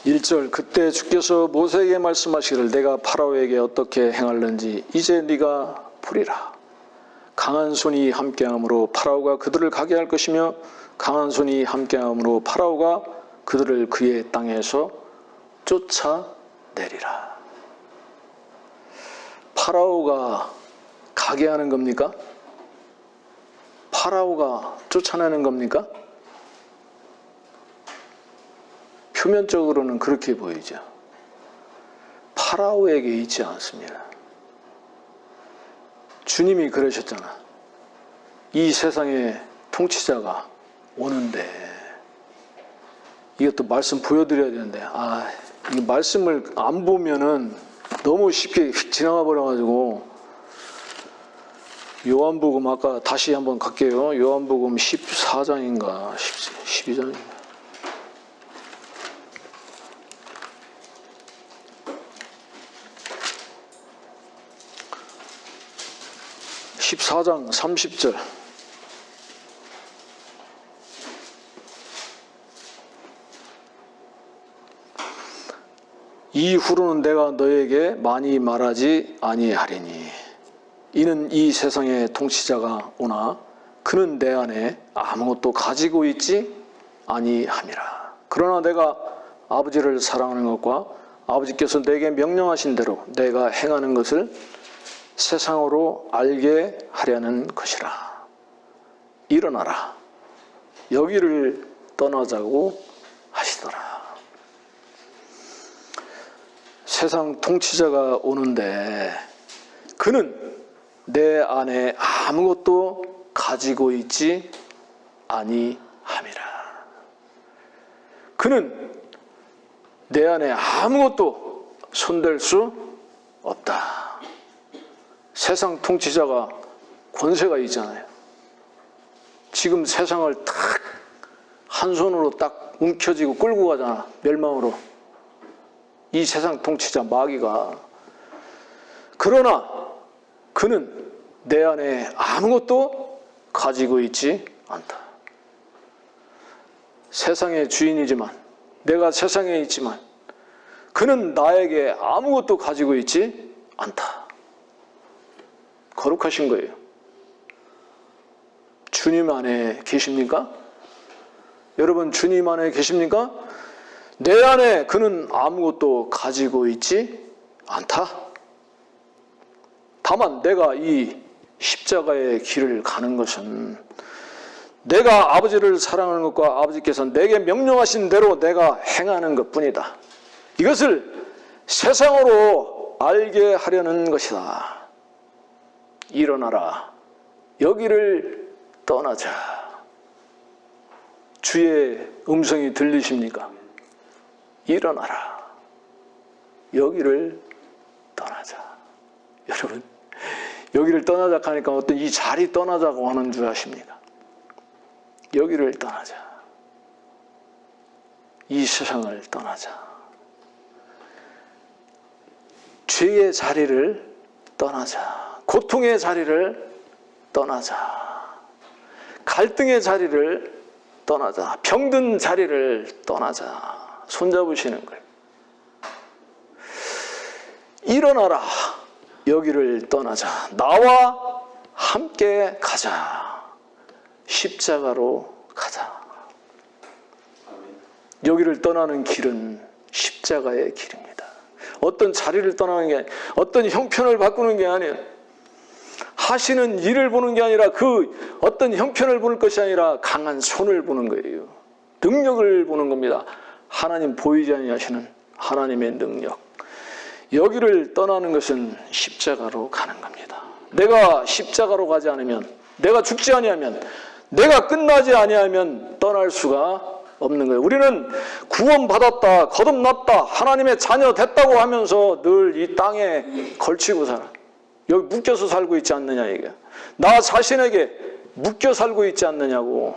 (1절) 그때 주께서 모세에게 말씀하시기를 내가 파라오에게 어떻게 행할는지 이제 네가 보리라. 강한 손이 함께함으로 파라오가 그들을 가게 할 것이며 강한 손이 함께함으로 파라오가 그들을 그의 땅에서 쫓아내리라. 파라오가 가게 하는 겁니까? 파라오가 쫓아내는 겁니까? 표면적으로는 그렇게 보이죠. 파라오에게 있지 않습니다. 주님이 그러셨잖아. 이 세상의 통치자가 오는데, 이것도 말씀 보여드려야 되는데, 이 말씀을 안 보면은 너무 쉽게 지나가 버려가지고, 요한복음 아까 다시 한번 갈게요. 요한복음 14장인가 12장인가. 14장 30절. 이후로는 내가 너에게 많이 말하지 아니하리니 이는 이 세상의 통치자가 오나 그는 내 안에 아무것도 가지고 있지 아니함이라. 그러나 내가 아버지를 사랑하는 것과 아버지께서 내게 명령하신 대로 내가 행하는 것을 세상으로 알게 하려는 것이라. 일어나라. 여기를 떠나자고 하시더라. 세상 통치자가 오는데 그는 내 안에 아무것도 가지고 있지 아니함이라. 그는 내 안에 아무것도 손댈 수 없다. 세상 통치자가 권세가 있잖아요. 지금 세상을 딱 한 손으로 딱 움켜쥐고 끌고 가잖아. 멸망으로. 이 세상 통치자 마귀가. 그러나 그는 내 안에 아무것도 가지고 있지 않다. 세상의 주인이지만, 내가 세상에 있지만 그는 나에게 아무것도 가지고 있지 않다. 거룩하신 거예요. 주님 안에 계십니까? 여러분, 주님 안에 계십니까? 내 안에 그는 아무것도 가지고 있지 않다. 다만 내가 이 십자가의 길을 가는 것은 내가 아버지를 사랑하는 것과 아버지께서 내게 명령하신 대로 내가 행하는 것뿐이다. 이것을 세상으로 알게 하려는 것이다. 일어나라. 여기를 떠나자. 주의 음성이 들리십니까? 일어나라. 여기를 떠나자. 여러분, 여기를 떠나자 하니까 어떤 이 자리 떠나자고 하는 줄 아십니까? 여기를 떠나자. 이 세상을 떠나자. 죄의 자리를 떠나자. 고통의 자리를 떠나자. 갈등의 자리를 떠나자. 병든 자리를 떠나자. 손잡으시는 거예요. 일어나라. 여기를 떠나자. 나와 함께 가자. 십자가로 가자. 여기를 떠나는 길은 십자가의 길입니다. 어떤 자리를 떠나는 게 아니라, 어떤 형편을 바꾸는 게 아니에요. 하시는 일을 보는 게 아니라, 그 어떤 형편을 보는 것이 아니라 강한 손을 보는 거예요. 능력을 보는 겁니다. 하나님 보이지 아니하시는 하나님의 능력. 여기를 떠나는 것은 십자가로 가는 겁니다. 내가 십자가로 가지 않으면, 내가 죽지 아니하면, 내가 끝나지 아니하면 떠날 수가 없는 거예요. 우리는 구원받았다, 거듭났다, 하나님의 자녀 됐다고 하면서 늘 이 땅에 걸치고 살아. 여기 묶여서 살고 있지 않느냐 이게. 나 자신에게 묶여 살고 있지 않느냐고.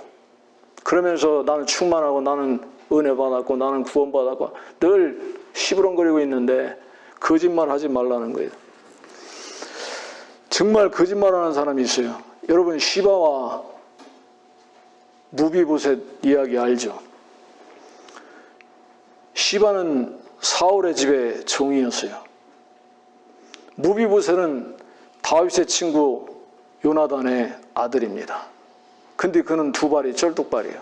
그러면서 나는 충만하고 나는 은혜 받았고 나는 구원받았고 늘 시부렁거리고 있는데 거짓말 하지 말라는 거예요. 정말 거짓말하는 사람이 있어요. 여러분, 시바와 무비보셋 이야기 알죠? 시바는 사울의 집의 종이었어요. 무비보셋은 다윗의 친구 요나단의 아들입니다. 근데 그는 두 발이 쩔뚝발이에요.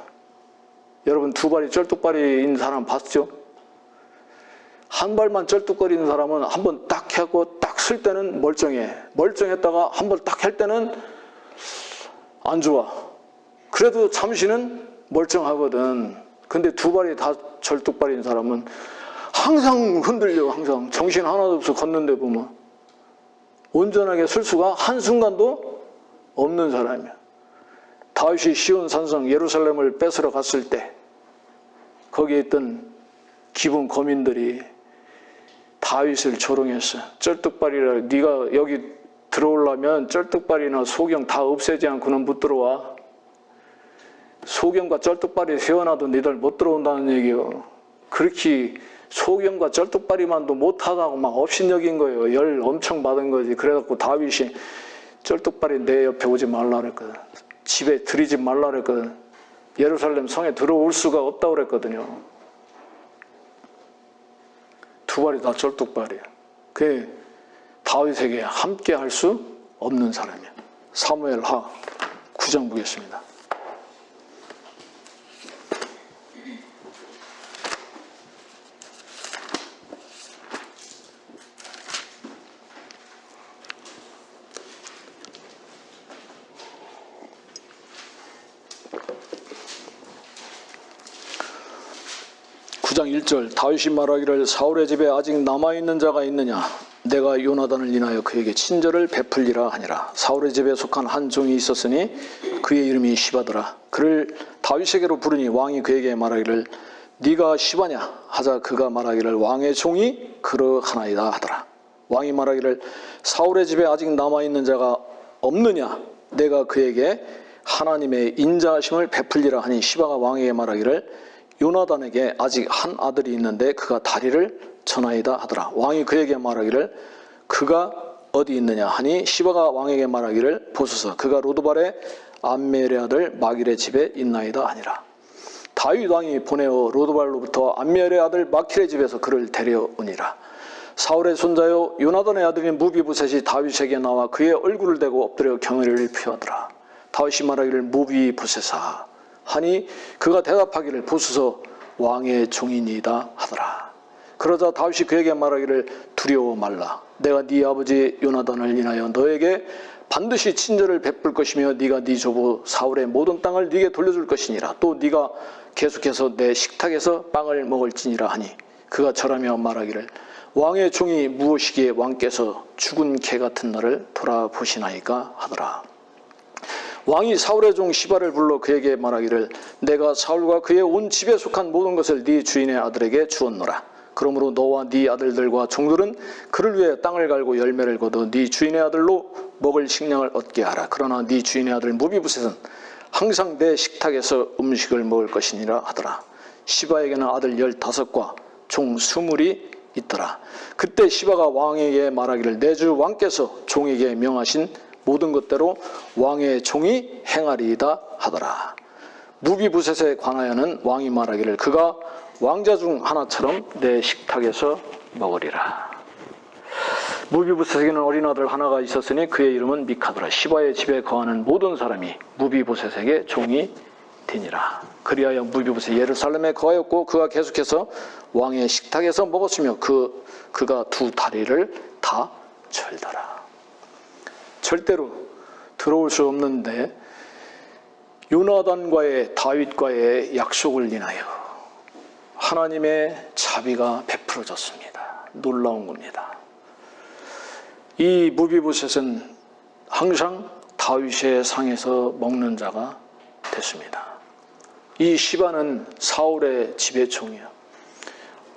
여러분, 두 발이 쩔뚝발인 사람 봤죠? 한 발만 쩔뚝거리는 사람은 한번 딱 하고 딱 쓸 때는 멀쩡해. 멀쩡했다가 한번 딱 할 때는 안 좋아. 그래도 잠시는 멀쩡하거든. 근데 두 발이 다 절뚝발인 사람은 항상 흔들려. 항상 정신 하나도 없어. 걷는데 보면 온전하게 쓸 수가 한순간도 없는 사람이야. 다윗이 시온 산성 예루살렘을 뺏으러 갔을 때 거기에 있던 기분 거민들이 다윗을 조롱했어. 쩔뚝발이라, 네가 여기 들어오려면 쩔뚝발이나 소경 다 없애지 않고는 못 들어와. 소경과 쩔뚝발이 세워놔도 너희들 못 들어온다는 얘기요. 그렇게 소경과 쩔뚝발이만도 못하다고 막 업신여긴 거예요. 열 엄청 받은 거지. 그래갖고 다윗이 쩔뚝발이 내 옆에 오지 말라 그랬거든. 집에 들이지 말라 그랬거든. 예루살렘 성에 들어올 수가 없다고 그랬거든요. 두 발이 다 쩔뚝발이에요. 그게 다윗에게 함께 할 수 없는 사람이에요. 사무엘하 9장 보겠습니다. 장 1절 다윗이 말하기를 사울의 집에 아직 남아있는 자가 있느냐 내가 요나단을 인하여 그에게 친절을 베풀리라 하니라. 사울의 집에 속한 한 종이 있었으니 그의 이름이 시바더라. 그를 다윗에게로 부르니 왕이 그에게 말하기를 네가 시바냐 하자 그가 말하기를 왕의 종이 그러하나이다 하더라. 왕이 말하기를 사울의 집에 아직 남아있는 자가 없느냐 내가 그에게 하나님의 인자하심을 베풀리라 하니 시바가 왕에게 말하기를 요나단에게 아직 한 아들이 있는데 그가 다리를 전하이다 하더라. 왕이 그에게 말하기를 그가 어디 있느냐 하니 시바가 왕에게 말하기를 보소서 그가 로드발의 암멜의 아들 마길의 집에 있나이다 하니라. 다윗 왕이 보내어 로드발로부터 암멜의 아들 마길의 집에서 그를 데려오니라. 사울의 손자요 요나단의 아들인 무비보셋이 다윗에게 나와 그의 얼굴을 대고 엎드려 경의를 표하더라. 다윗이 말하기를 무비보셋아 하니 그가 대답하기를 보소서 왕의 종이니이다 하더라. 그러자 다윗이 그에게 말하기를 두려워 말라. 내가 네 아버지 요나단을 인하여 너에게 반드시 친절을 베풀 것이며 네가 네 조부 사울의 모든 땅을 네게 돌려줄 것이니라. 또 네가 계속해서 내 식탁에서 빵을 먹을지니라 하니 그가 절하며 말하기를 왕의 종이 무엇이기에 왕께서 죽은 개 같은 나를 돌아보시나이까 하더라. 왕이 사울의 종 시바를 불러 그에게 말하기를 내가 사울과 그의 온 집에 속한 모든 것을 네 주인의 아들에게 주었노라. 그러므로 너와 네 아들들과 종들은 그를 위해 땅을 갈고 열매를 거둬 네 주인의 아들로 먹을 식량을 얻게 하라. 그러나 네 주인의 아들 무비보셋은 항상 내 식탁에서 음식을 먹을 것이니라 하더라. 시바에게는 아들 15과 종 20이 있더라. 그때 시바가 왕에게 말하기를 내 주 왕께서 종에게 명하신 모든 것대로 왕의 종이 행하리이다 하더라. 무비보셋에 관하여는 왕이 말하기를 그가 왕자 중 하나처럼 내 식탁에서 먹으리라. 무비보셋에게는 어린 아들 하나가 있었으니 그의 이름은 미카더라. 시바의 집에 거하는 모든 사람이 무비보셋에게 종이 되니라. 그리하여 무비보셋 예루살렘에 거하였고 그가 계속해서 왕의 식탁에서 먹었으며 그가 두 다리를 다 절더라. 절대로 들어올 수 없는데 요나단과의 다윗과의 약속을 인하여 하나님의 자비가 베풀어졌습니다. 놀라운 겁니다. 이 무비보셋은 항상 다윗의 상에서 먹는 자가 됐습니다. 이 시바는 사울의 지배 총이에요.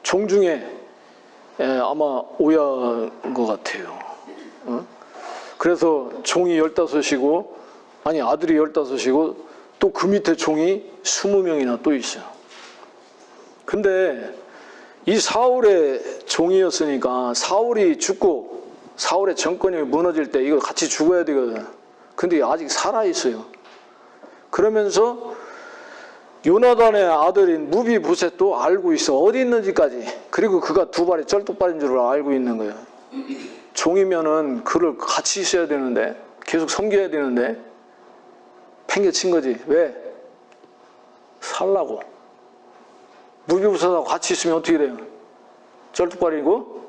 종 중에 아마 오야인 것 같아요. 그래서 종이 15이고 아들이 15이고 또 그 밑에 종이 20명이나 또 있어요. 근데 이 사울의 종이었으니까 사울이 죽고 사울의 정권이 무너질 때 이거 같이 죽어야 되거든. 근데 아직 살아있어요. 그러면서 요나단의 아들인 무비보셋도 알고 있어. 어디 있는지까지. 그리고 그가 두 발이 쩔뚝발인 줄 알고 있는 거예요. 종이면은 그를 같이 있어야 되는데 계속 섬겨야 되는데 팽개친 거지. 왜? 살라고. 무비보셋하고 같이 있으면 어떻게 돼요? 쩔뚝발이고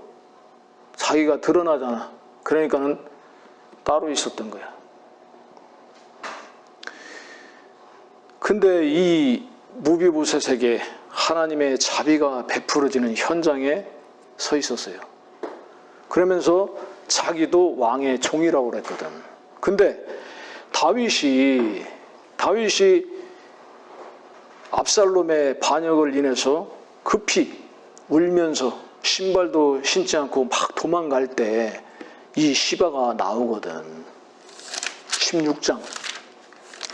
자기가 드러나잖아. 그러니까는 따로 있었던 거야. 근데 이 무비보셋에게 하나님의 자비가 베풀어지는 현장에 서 있었어요. 그러면서 자기도 왕의 종이라고 그랬거든. 근데 다윗이 압살롬의 반역을 인해서 급히 울면서 신발도 신지 않고 막 도망갈 때 이 시바가 나오거든. 16장,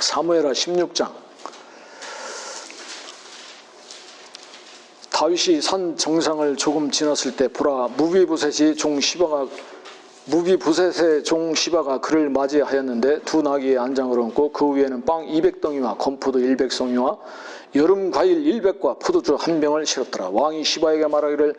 사무엘하 16장. 다윗이 산 정상을 조금 지났을 때 보라, 무비보셋의 종 시바가 그를 맞이하였는데 두 나귀의 안장을 얹고 그 위에는 빵 200덩이와 건포도 100송이와 여름 과일 100과 포도주 1병을 실었더라. 왕이 시바에게 말하기를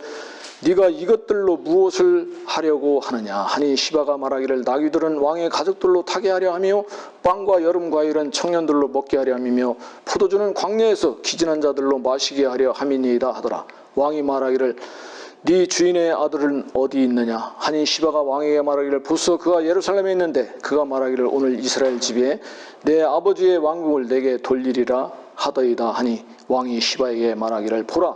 네가 이것들로 무엇을 하려고 하느냐 하니 시바가 말하기를 나귀들은 왕의 가족들로 타게 하려 하며 빵과 여름 과일은 청년들로 먹게 하려 함이며 포도주는 광야에서 기진한 자들로 마시게 하려 함이니이다 하더라. 왕이 말하기를 네 주인의 아들은 어디 있느냐 하니 시바가 왕에게 말하기를 보소 그가 예루살렘에 있는데 그가 말하기를 오늘 이스라엘 집에 내 아버지의 왕국을 내게 돌리리라 하더이다 하니 왕이 시바에게 말하기를 보라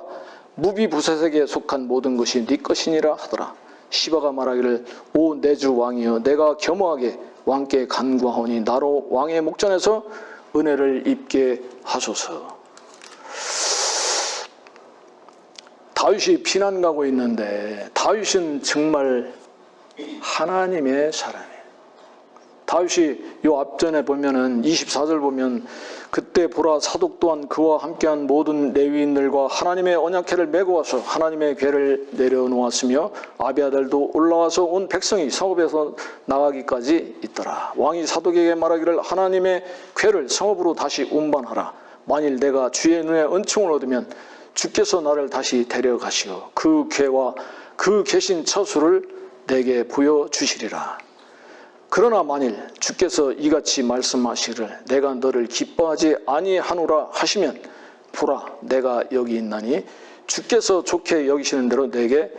무비보셋에게 속한 모든 것이 네 것이니라 하더라. 시바가 말하기를 오 내 주 왕이여 내가 겸허하게 왕께 간구하오니 나로 왕의 목전에서 은혜를 입게 하소서. 다윗이 피난 가고 있는데 다윗은 정말 하나님의 사람이에요. 다윗이 요 앞전에 보면은 24절 보면 그때 보라 사독 또한 그와 함께한 모든 레위인들과 하나님의 언약궤를 메고 와서 하나님의 궤를 내려놓았으며 아비아달도 올라와서 온 백성이 성읍에서 나가기까지 있더라. 왕이 사독에게 말하기를 하나님의 궤를 성읍으로 다시 운반하라. 만일 내가 주의 눈에 은총을 얻으면 주께서 나를 다시 데려가시어 그 궤와 그 계신 처소를 내게 보여주시리라. 그러나 만일 주께서 이같이 말씀하시기를 내가 너를 기뻐하지 아니하노라 하시면 보라 내가 여기 있나니 주께서 좋게 여기시는 대로 내게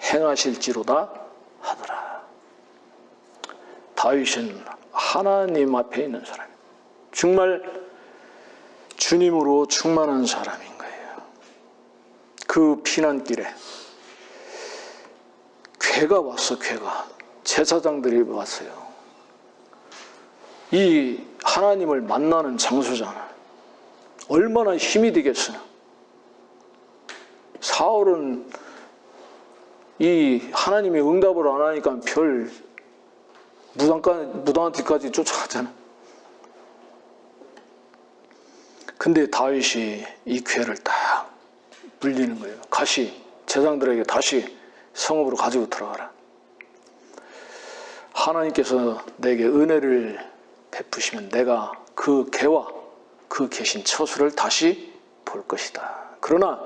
행하실지로다 하더라. 다윗은 하나님 앞에 있는 사람이에요. 정말 주님으로 충만한 사람인 거예요. 그 피난길에 궤가 왔어. 궤가 제사장들이 왔어요. 이 하나님을 만나는 장소잖아. 얼마나 힘이 되겠어요. 사울은 이 하나님이 응답을 안 하니까 별 무당 뒤까지 쫓아가잖아. 근데 다윗이 이 궤를 딱 물리는 거예요. 제사장들에게 다시 성읍으로 가지고 들어가라. 하나님께서 내게 은혜를 베푸시면 내가 그 궤와 그 계신 처소를 다시 볼 것이다. 그러나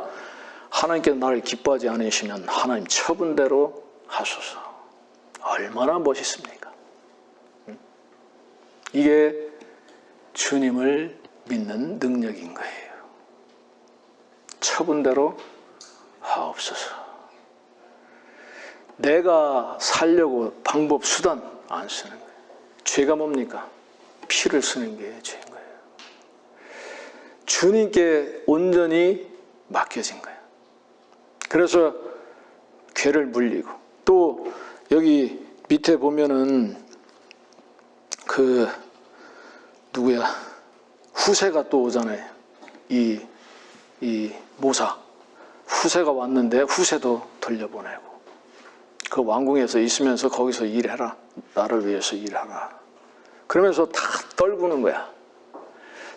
하나님께서 나를 기뻐하지 않으시면 하나님 처분대로 하소서. 얼마나 멋있습니까? 이게 주님을 믿는 능력인 거예요. 처분대로 하옵소서. 내가 살려고 방법, 수단 안 쓰는 거예요. 죄가 뭡니까? 피를 쓰는 게 죄인 거예요. 주님께 온전히 맡겨진 거예요. 그래서 궤를 물리고 또 여기 밑에 보면은 누구야? 후세가 또 오잖아요. 이 모사 후세가 왔는데 후세도 돌려보내고 그 왕궁에서 있으면서 거기서 일해라. 나를 위해서 일하라. 그러면서 다 떨구는 거야.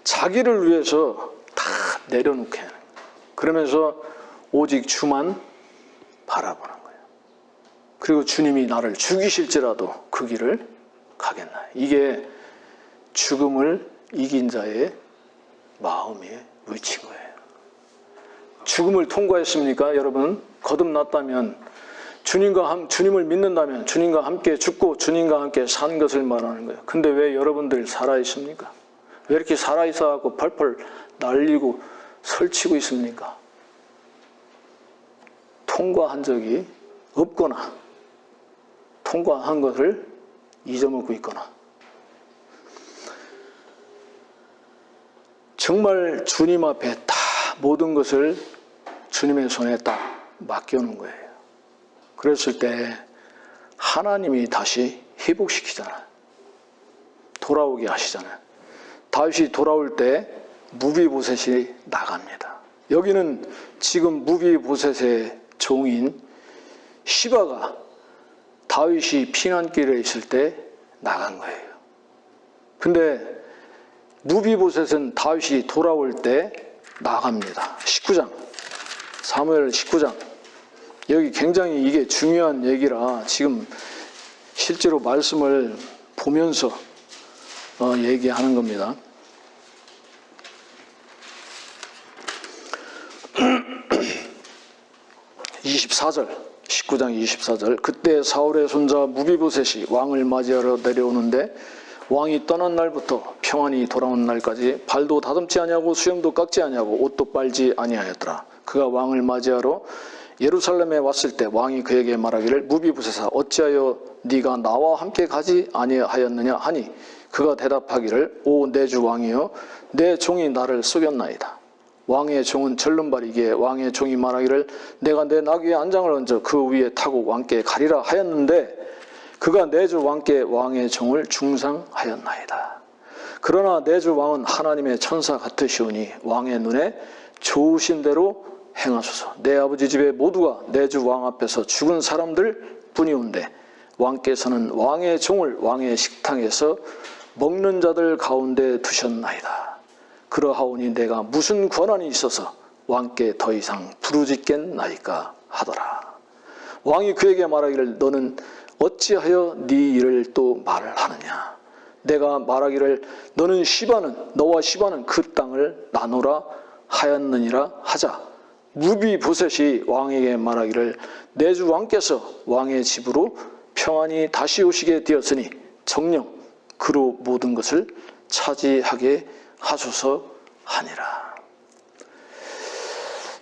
자기를 위해서 다 내려놓게 하는 거야. 그러면서 오직 주만 바라보는 거예요. 그리고 주님이 나를 죽이실지라도 그 길을 가겠나. 이게 죽음을 이긴 자의 마음의 위치인 거예요. 죽음을 통과했습니까? 여러분 거듭났다면 주님을 믿는다면 주님과 함께 죽고 주님과 함께 산 것을 말하는 거예요. 근데 왜 여러분들 살아있습니까? 왜 이렇게 살아있어갖고 펄펄 날리고 설치고 있습니까? 통과한 적이 없거나 통과한 것을 잊어먹고 있거나 정말 주님 앞에 다 모든 것을 주님의 손에 딱 맡겨놓은 거예요. 그랬을 때 하나님이 다시 회복시키잖아요. 돌아오게 하시잖아요. 다윗이 돌아올 때 무비보셋이 나갑니다. 여기는 지금 무비보셋의 종인 시바가 다윗이 피난길에 있을 때 나간 거예요. 근데 무비보셋은 다윗이 돌아올 때 나갑니다. 19장, 사무엘 19장. 여기 굉장히 이게 중요한 얘기라 지금 실제로 말씀을 보면서 얘기하는 겁니다. 24절, 19장 24절. 그때 사울의 손자 무비보셋이 왕을 맞이하러 내려오는데 왕이 떠난 날부터 평안히 돌아온 날까지 발도 다듬지 아니하고 수염도 깎지 아니하고 옷도 빨지 아니하였더라. 그가 왕을 맞이하러 예루살렘에 왔을 때 왕이 그에게 말하기를 무비보셋아 어찌하여 네가 나와 함께 가지 아니하였느냐 하니 그가 대답하기를 오 내 주 왕이여 내 종이 나를 속였나이다. 왕의 종은 절름발이기에 왕의 종이 말하기를 내가 내 나귀의 안장을 얹어 그 위에 타고 왕께 가리라 하였는데 그가 내 주 왕께 왕의 종을 중상하였나이다. 그러나 내 주 왕은 하나님의 천사 같으시오니 왕의 눈에 좋으신 대로 행하소서. 내 아버지 집에 모두가 내 주 왕 앞에서 죽은 사람들 뿐이온데 왕께서는 왕의 종을 왕의 식탁에서 먹는 자들 가운데 두셨나이다. 그러하오니 내가 무슨 권한이 있어서 왕께 더 이상 부르짖겠나이까 하더라. 왕이 그에게 말하기를 너는 어찌하여 네 일을 또 말을 하느냐. 내가 말하기를 너와 시바는 그 땅을 나누라 하였느니라 하자. 무비보셋이 왕에게 말하기를 내 주 왕께서 왕의 집으로 평안히 다시 오시게 되었으니 정녕 그로 모든 것을 차지하게 하소서 하니라.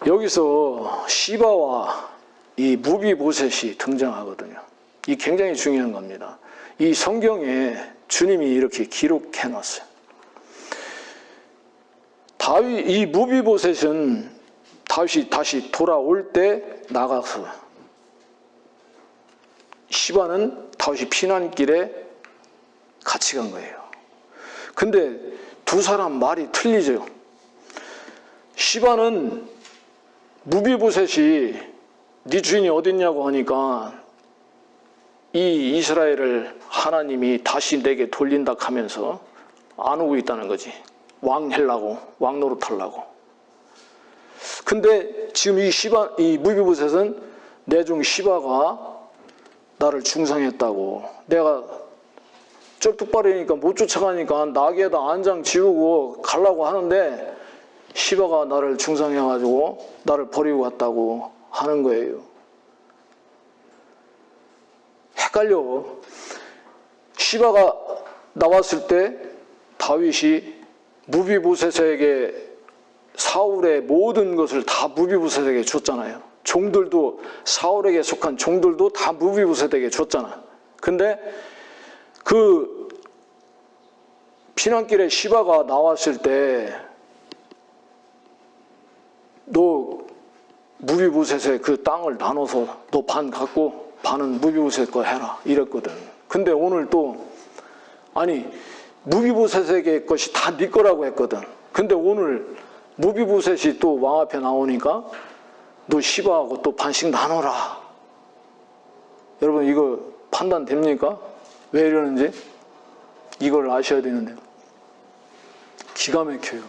여기서 시바와 이 무비보셋이 등장하거든요. 이 굉장히 중요한 겁니다. 이 성경에 주님이 이렇게 기록해 놨어요. 이 무비보셋은 다윗이 다시 돌아올 때 나가서 시바는 다윗이 피난길에 같이 간 거예요. 근데 두 사람 말이 틀리죠. 시바는 무비보셋이 네 주인이 어딨냐고 하니까 이 이스라엘을 하나님이 다시 내게 돌린다 하면서 안 오고 있다는 거지. 왕 하려고, 왕 노릇하려고. 근데 지금 이 무비보셋은 내 종 시바가 나를 중상했다고. 내가 쩔뚝발이니까 못 쫓아가니까 나귀에다 안장 지우고 가려고 하는데 시바가 나를 중상해가지고 나를 버리고 갔다고 하는 거예요. 헷갈려. 시바가 나왔을 때 다윗이 무비보셋에게 사울의 모든 것을 다 무비보셋에게 줬잖아요. 종들도 사울에게 속한 종들도 다 무비보셋에게 줬잖아. 근데 그 피난길에 시바가 나왔을 때 너 무비보셋의 그 땅을 나눠서 너 반 갖고 반은 무비보셋 거 해라 이랬거든. 근데 오늘 또 아니 무비보셋에게 것이 다 네 거라고 했거든. 근데 오늘 무비보셋이 또 왕 앞에 나오니까 너 시바하고 또 반씩 나눠라. 여러분 이거 판단 됩니까? 왜 이러는지 이걸 아셔야 되는데 기가 막혀요.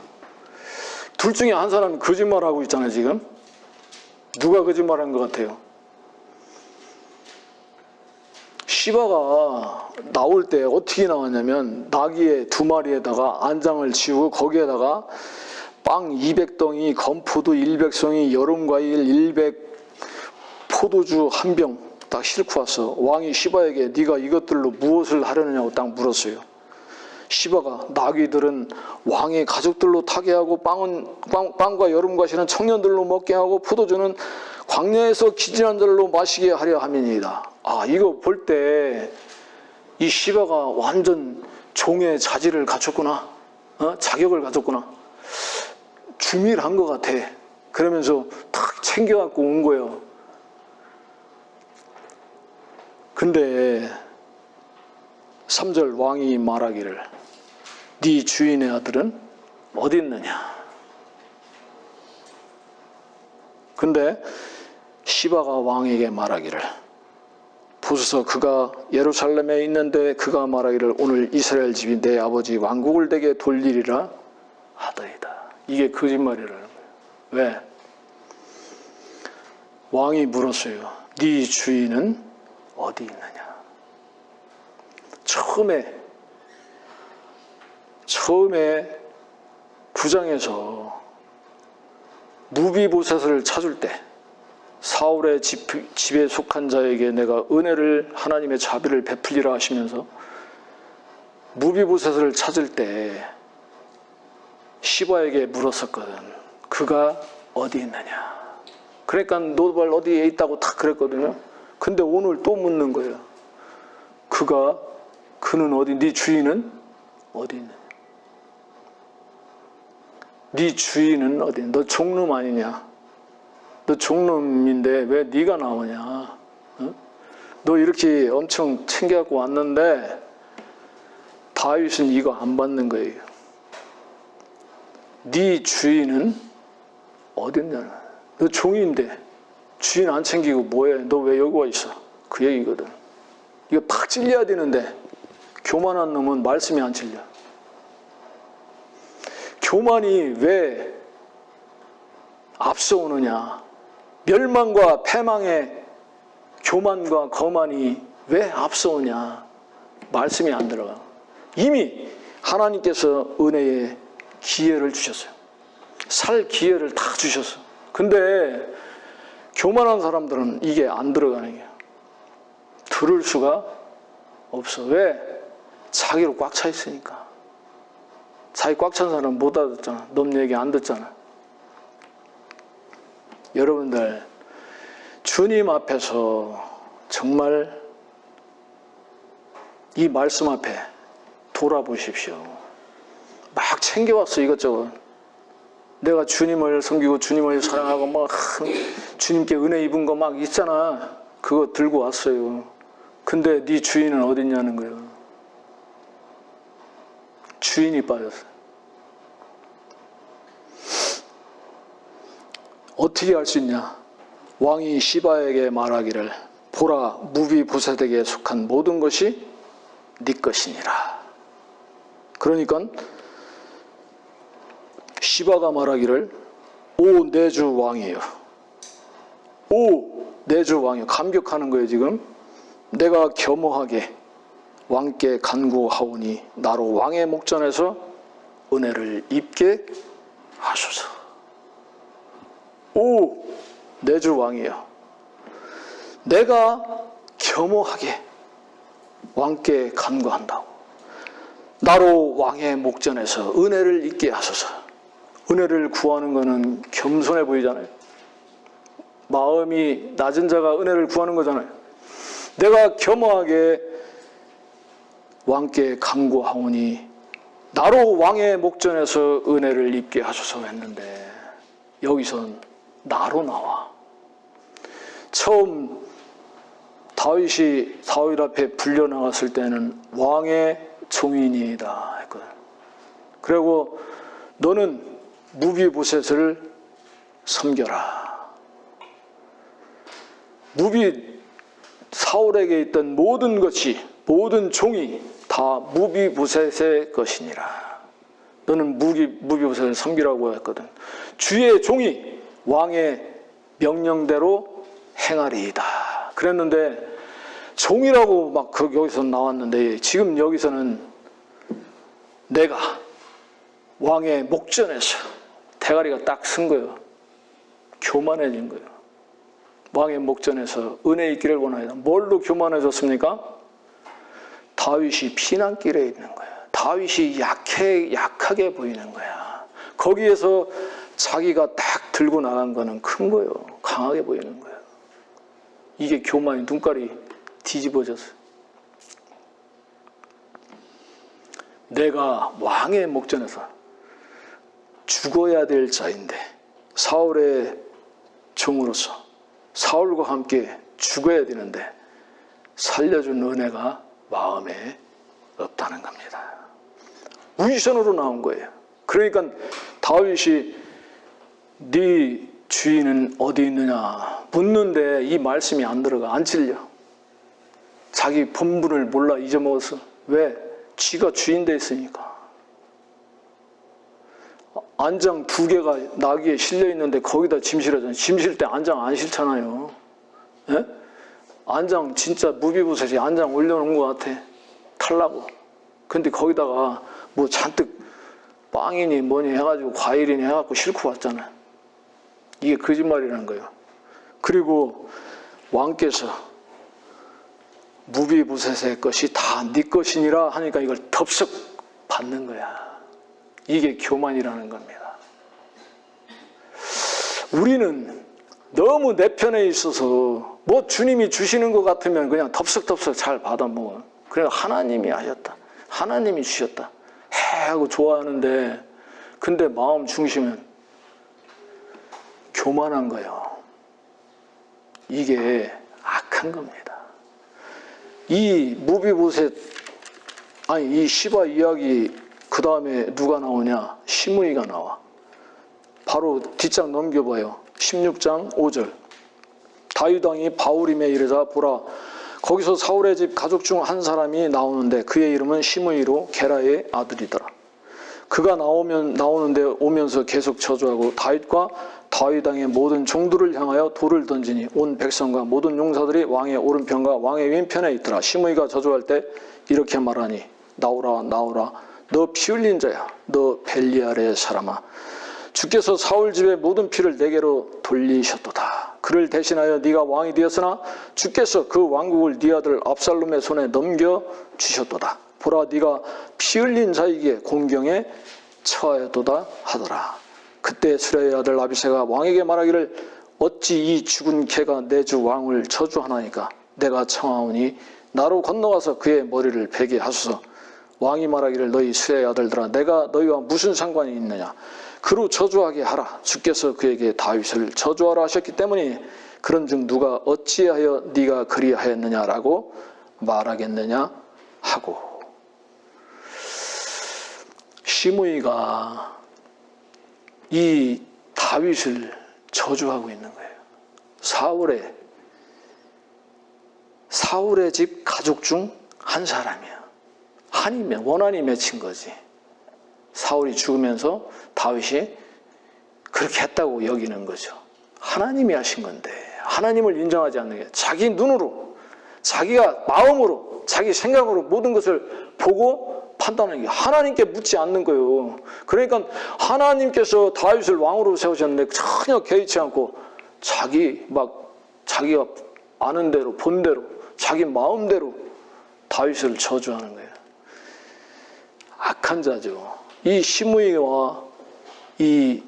둘 중에 한 사람이 거짓말하고 있잖아요. 지금 누가 거짓말한 것 같아요? 시바가 나올 때 어떻게 나왔냐면 나귀의 2마리에다가 안장을 지우고 거기에다가 빵 200덩이, 건포도 100송이, 여름과일 100, 포도주 1병 딱 싣고 왔어. 왕이 시바에게 네가 이것들로 무엇을 하려느냐고 딱 물었어요. 시바가 나귀들은 왕의 가족들로 타게 하고 빵과 여름과실은 청년들로 먹게 하고 포도주는 광야에서 기진한 자들로 마시게 하려 함이니이다. 아, 이거 볼 때 이 시바가 완전 종의 자질을 갖췄구나. 자격을 가졌구나. 중일한 것 같아. 그러면서 탁 챙겨갖고 온 거예요. 근데 3절 왕이 말하기를 네 주인의 아들은 어디 있느냐. 근데 시바가 왕에게 말하기를 보소서 그가 예루살렘에 있는데 그가 말하기를 오늘 이스라엘 집이 내 아버지 왕국을 내게 돌리리라 하더이다. 이게 거짓말이라는 거예요. 왜? 왕이 물었어요. 네 주인은 어디 있느냐. 처음에 9장에서 무비보셋을 찾을 때 사울의 집에 속한 자에게 내가 은혜를 하나님의 자비를 베풀리라 하시면서 무비보셋을 찾을 때 시바에게 물었었거든. 그가 어디 있느냐. 그러니까 노발 어디에 있다고 딱 그랬거든요. 근데 오늘 또 묻는 거예요. 그는 어디, 네 주인은 어디 있느냐. 네 주인은 어디, 너 종놈 아니냐. 너 종놈인데 왜 네가 나오냐. 어? 너 이렇게 엄청 챙겨갖고 왔는데 다윗은 이거 안 받는 거예요. 네 주인은 어디 있냐. 너 종인데 주인 안 챙기고 뭐해. 너 왜 여기 와 있어. 그 얘기거든. 이거 팍 찔려야 되는데 교만한 놈은 말씀이 안 찔려. 교만이 왜 앞서오느냐. 멸망과 패망의 교만과 거만이 왜 앞서오냐. 말씀이 안 들어가. 이미 하나님께서 은혜의 기회를 주셨어요. 살 기회를 다 주셨어. 근데 교만한 사람들은 이게 안 들어가는 거예요. 들을 수가 없어. 왜? 자기로 꽉 차 있으니까. 자기 꽉 찬 사람은 못 알아듣잖아. 놈 얘기 안 듣잖아. 여러분들 주님 앞에서 정말 이 말씀 앞에 돌아보십시오. 막 챙겨왔어 이것저것. 내가 주님을 섬기고 주님을 사랑하고 막 주님께 은혜 입은 거 막 있잖아. 그거 들고 왔어요. 근데 네 주인은 어디 있냐는 거예요. 주인이 빠졌어요. 어떻게 할 수 있냐. 왕이 시바에게 말하기를 보라 무비보셋에게 속한 모든 것이 네 것이니라. 그러니까 시바가 말하기를 오 내 주 왕이에요. 오 내 주 왕이에요. 감격하는 거예요 지금. 내가 겸허하게 왕께 간구하오니 나로 왕의 목전에서 은혜를 입게 하소서. 오 내 주 왕이에요. 내가 겸허하게 왕께 간구한다고. 나로 왕의 목전에서 은혜를 입게 하소서. 은혜를 구하는 것은 겸손해 보이잖아요. 마음이 낮은 자가 은혜를 구하는 거잖아요. 내가 겸허하게 왕께 간구하오니 나로 왕의 목전에서 은혜를 입게 하소서 했는데 여기선 나로 나와. 처음 다윗이 다윗 앞에 불려나갔을 때는 왕의 종인이다 했거든. 그리고 너는 무비보셋을 섬겨라. 사울에게 있던 모든 것이 모든 종이 다 무비보셋의 것이니라. 너는 무비보셋을 섬기라고 했거든. 주의 종이 왕의 명령대로 행하리이다 그랬는데 종이라고 막 여기서 나왔는데 지금 여기서는 내가 왕의 목전에서 대가리가 딱 쓴 거예요. 교만해진 거예요. 왕의 목전에서 은혜 있기를 원하이다. 뭘로 교만해졌습니까? 다윗이 피난길에 있는 거야. 다윗이 약하게 보이는 거야. 거기에서 자기가 딱 들고 나간 거는 큰 거예요. 강하게 보이는 거예요. 이게 교만이 눈깔이 뒤집어졌어요. 내가 왕의 목전에서 죽어야 될 자인데 사울의 종으로서 사울과 함께 죽어야 되는데 살려준 은혜가 마음에 없다는 겁니다. 위선으로 나온 거예요. 그러니까 다윗이 네 주인은 어디 있느냐 묻는데 이 말씀이 안 들어가, 안 찔려. 자기 본분을 몰라 잊어먹어서. 왜? 쥐가 주인 돼 있으니까. 안장 2개가 나귀에 실려 있는데 거기다 짐 실어잖아요. 짐 실 때 안장 안 실잖아요. 예? 안장 진짜 무비부셋이 안장 올려놓은 것 같아. 탈라고. 근데 거기다가 뭐 잔뜩 빵이니 뭐니 해가지고 과일이니 해갖고 싣고 왔잖아요. 이게 거짓말이라는 거예요. 그리고 왕께서 무비부셋의 것이 다 네 것이니라 하니까 이걸 덥석 받는 거야. 이게 교만이라는 겁니다. 우리는 너무 내 편에 있어서 뭐 주님이 주시는 것 같으면 그냥 덥석덥석 잘 받아 먹어. 그래 하나님이 하셨다, 하나님이 주셨다 해 하고 좋아하는데, 근데 마음 중심은 교만한 거예요. 이게 악한 겁니다. 이 무비보셋, 아니 이 시바 이야기 그 다음에 누가 나오냐? 시므이가 나와. 바로 뒷장 넘겨봐요. 16장 5절. 다윗 왕이 바후림에 이르자 보라, 거기서 사울의 집 가족 중 한 사람이 나오는데 그의 이름은 시므이로 게라의 아들이더라. 그가 나오는데 오면서 계속 저주하고 다윗과 다윗 왕의 모든 종들을 향하여 돌을 던지니 온 백성과 모든 용사들이 왕의 오른편과 왕의 왼편에 있더라. 시므이가 저주할 때 이렇게 말하니 나오라 나오라 너 피 흘린 자야, 너 벨리알의 사람아, 주께서 사울 집의 모든 피를 내게로 돌리셨도다. 그를 대신하여 네가 왕이 되었으나 주께서 그 왕국을 네 아들 압살롬의 손에 넘겨주셨도다. 보라, 네가 피 흘린 자에게 공경에 처하였도다 하더라. 그때 수레의 아들 아비새가 왕에게 말하기를 어찌 이 죽은 개가 내 주 왕을 저주하나이까. 내가 청하오니 나로 건너가서 그의 머리를 베게 하소서. 왕이 말하기를 너희 수레의 아들들아, 내가 너희와 무슨 상관이 있느냐. 그로 저주하게 하라. 주께서 그에게 다윗을 저주하라 하셨기 때문에 그런즉 누가 어찌하여 네가 그리하였느냐라고 말하겠느냐 하고. 시므이가 이 다윗을 저주하고 있는 거예요. 사울의 집 가족 중 한 사람이야. 원한이 맺힌 거지. 사울이 죽으면서 다윗이 그렇게 했다고 여기는 거죠. 하나님이 하신 건데 하나님을 인정하지 않는 게, 자기 눈으로, 자기가 마음으로, 자기 생각으로 모든 것을 보고 판단하는 게, 하나님께 묻지 않는 거예요. 그러니까 하나님께서 다윗을 왕으로 세우셨는데 전혀 개의치 않고 자기가 아는 대로, 본 대로, 자기 마음대로 다윗을 저주하는 거예요. 악한 자죠. 이 시므이와 이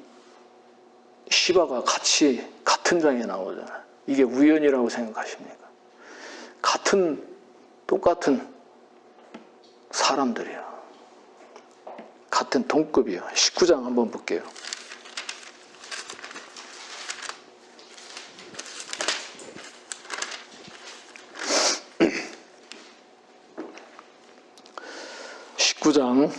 시바가 같은 장에 나오잖아요. 이게 우연이라고 생각하십니까? 똑같은 사람들이에요. 같은 동급이에요. 19장 한번 볼게요. 장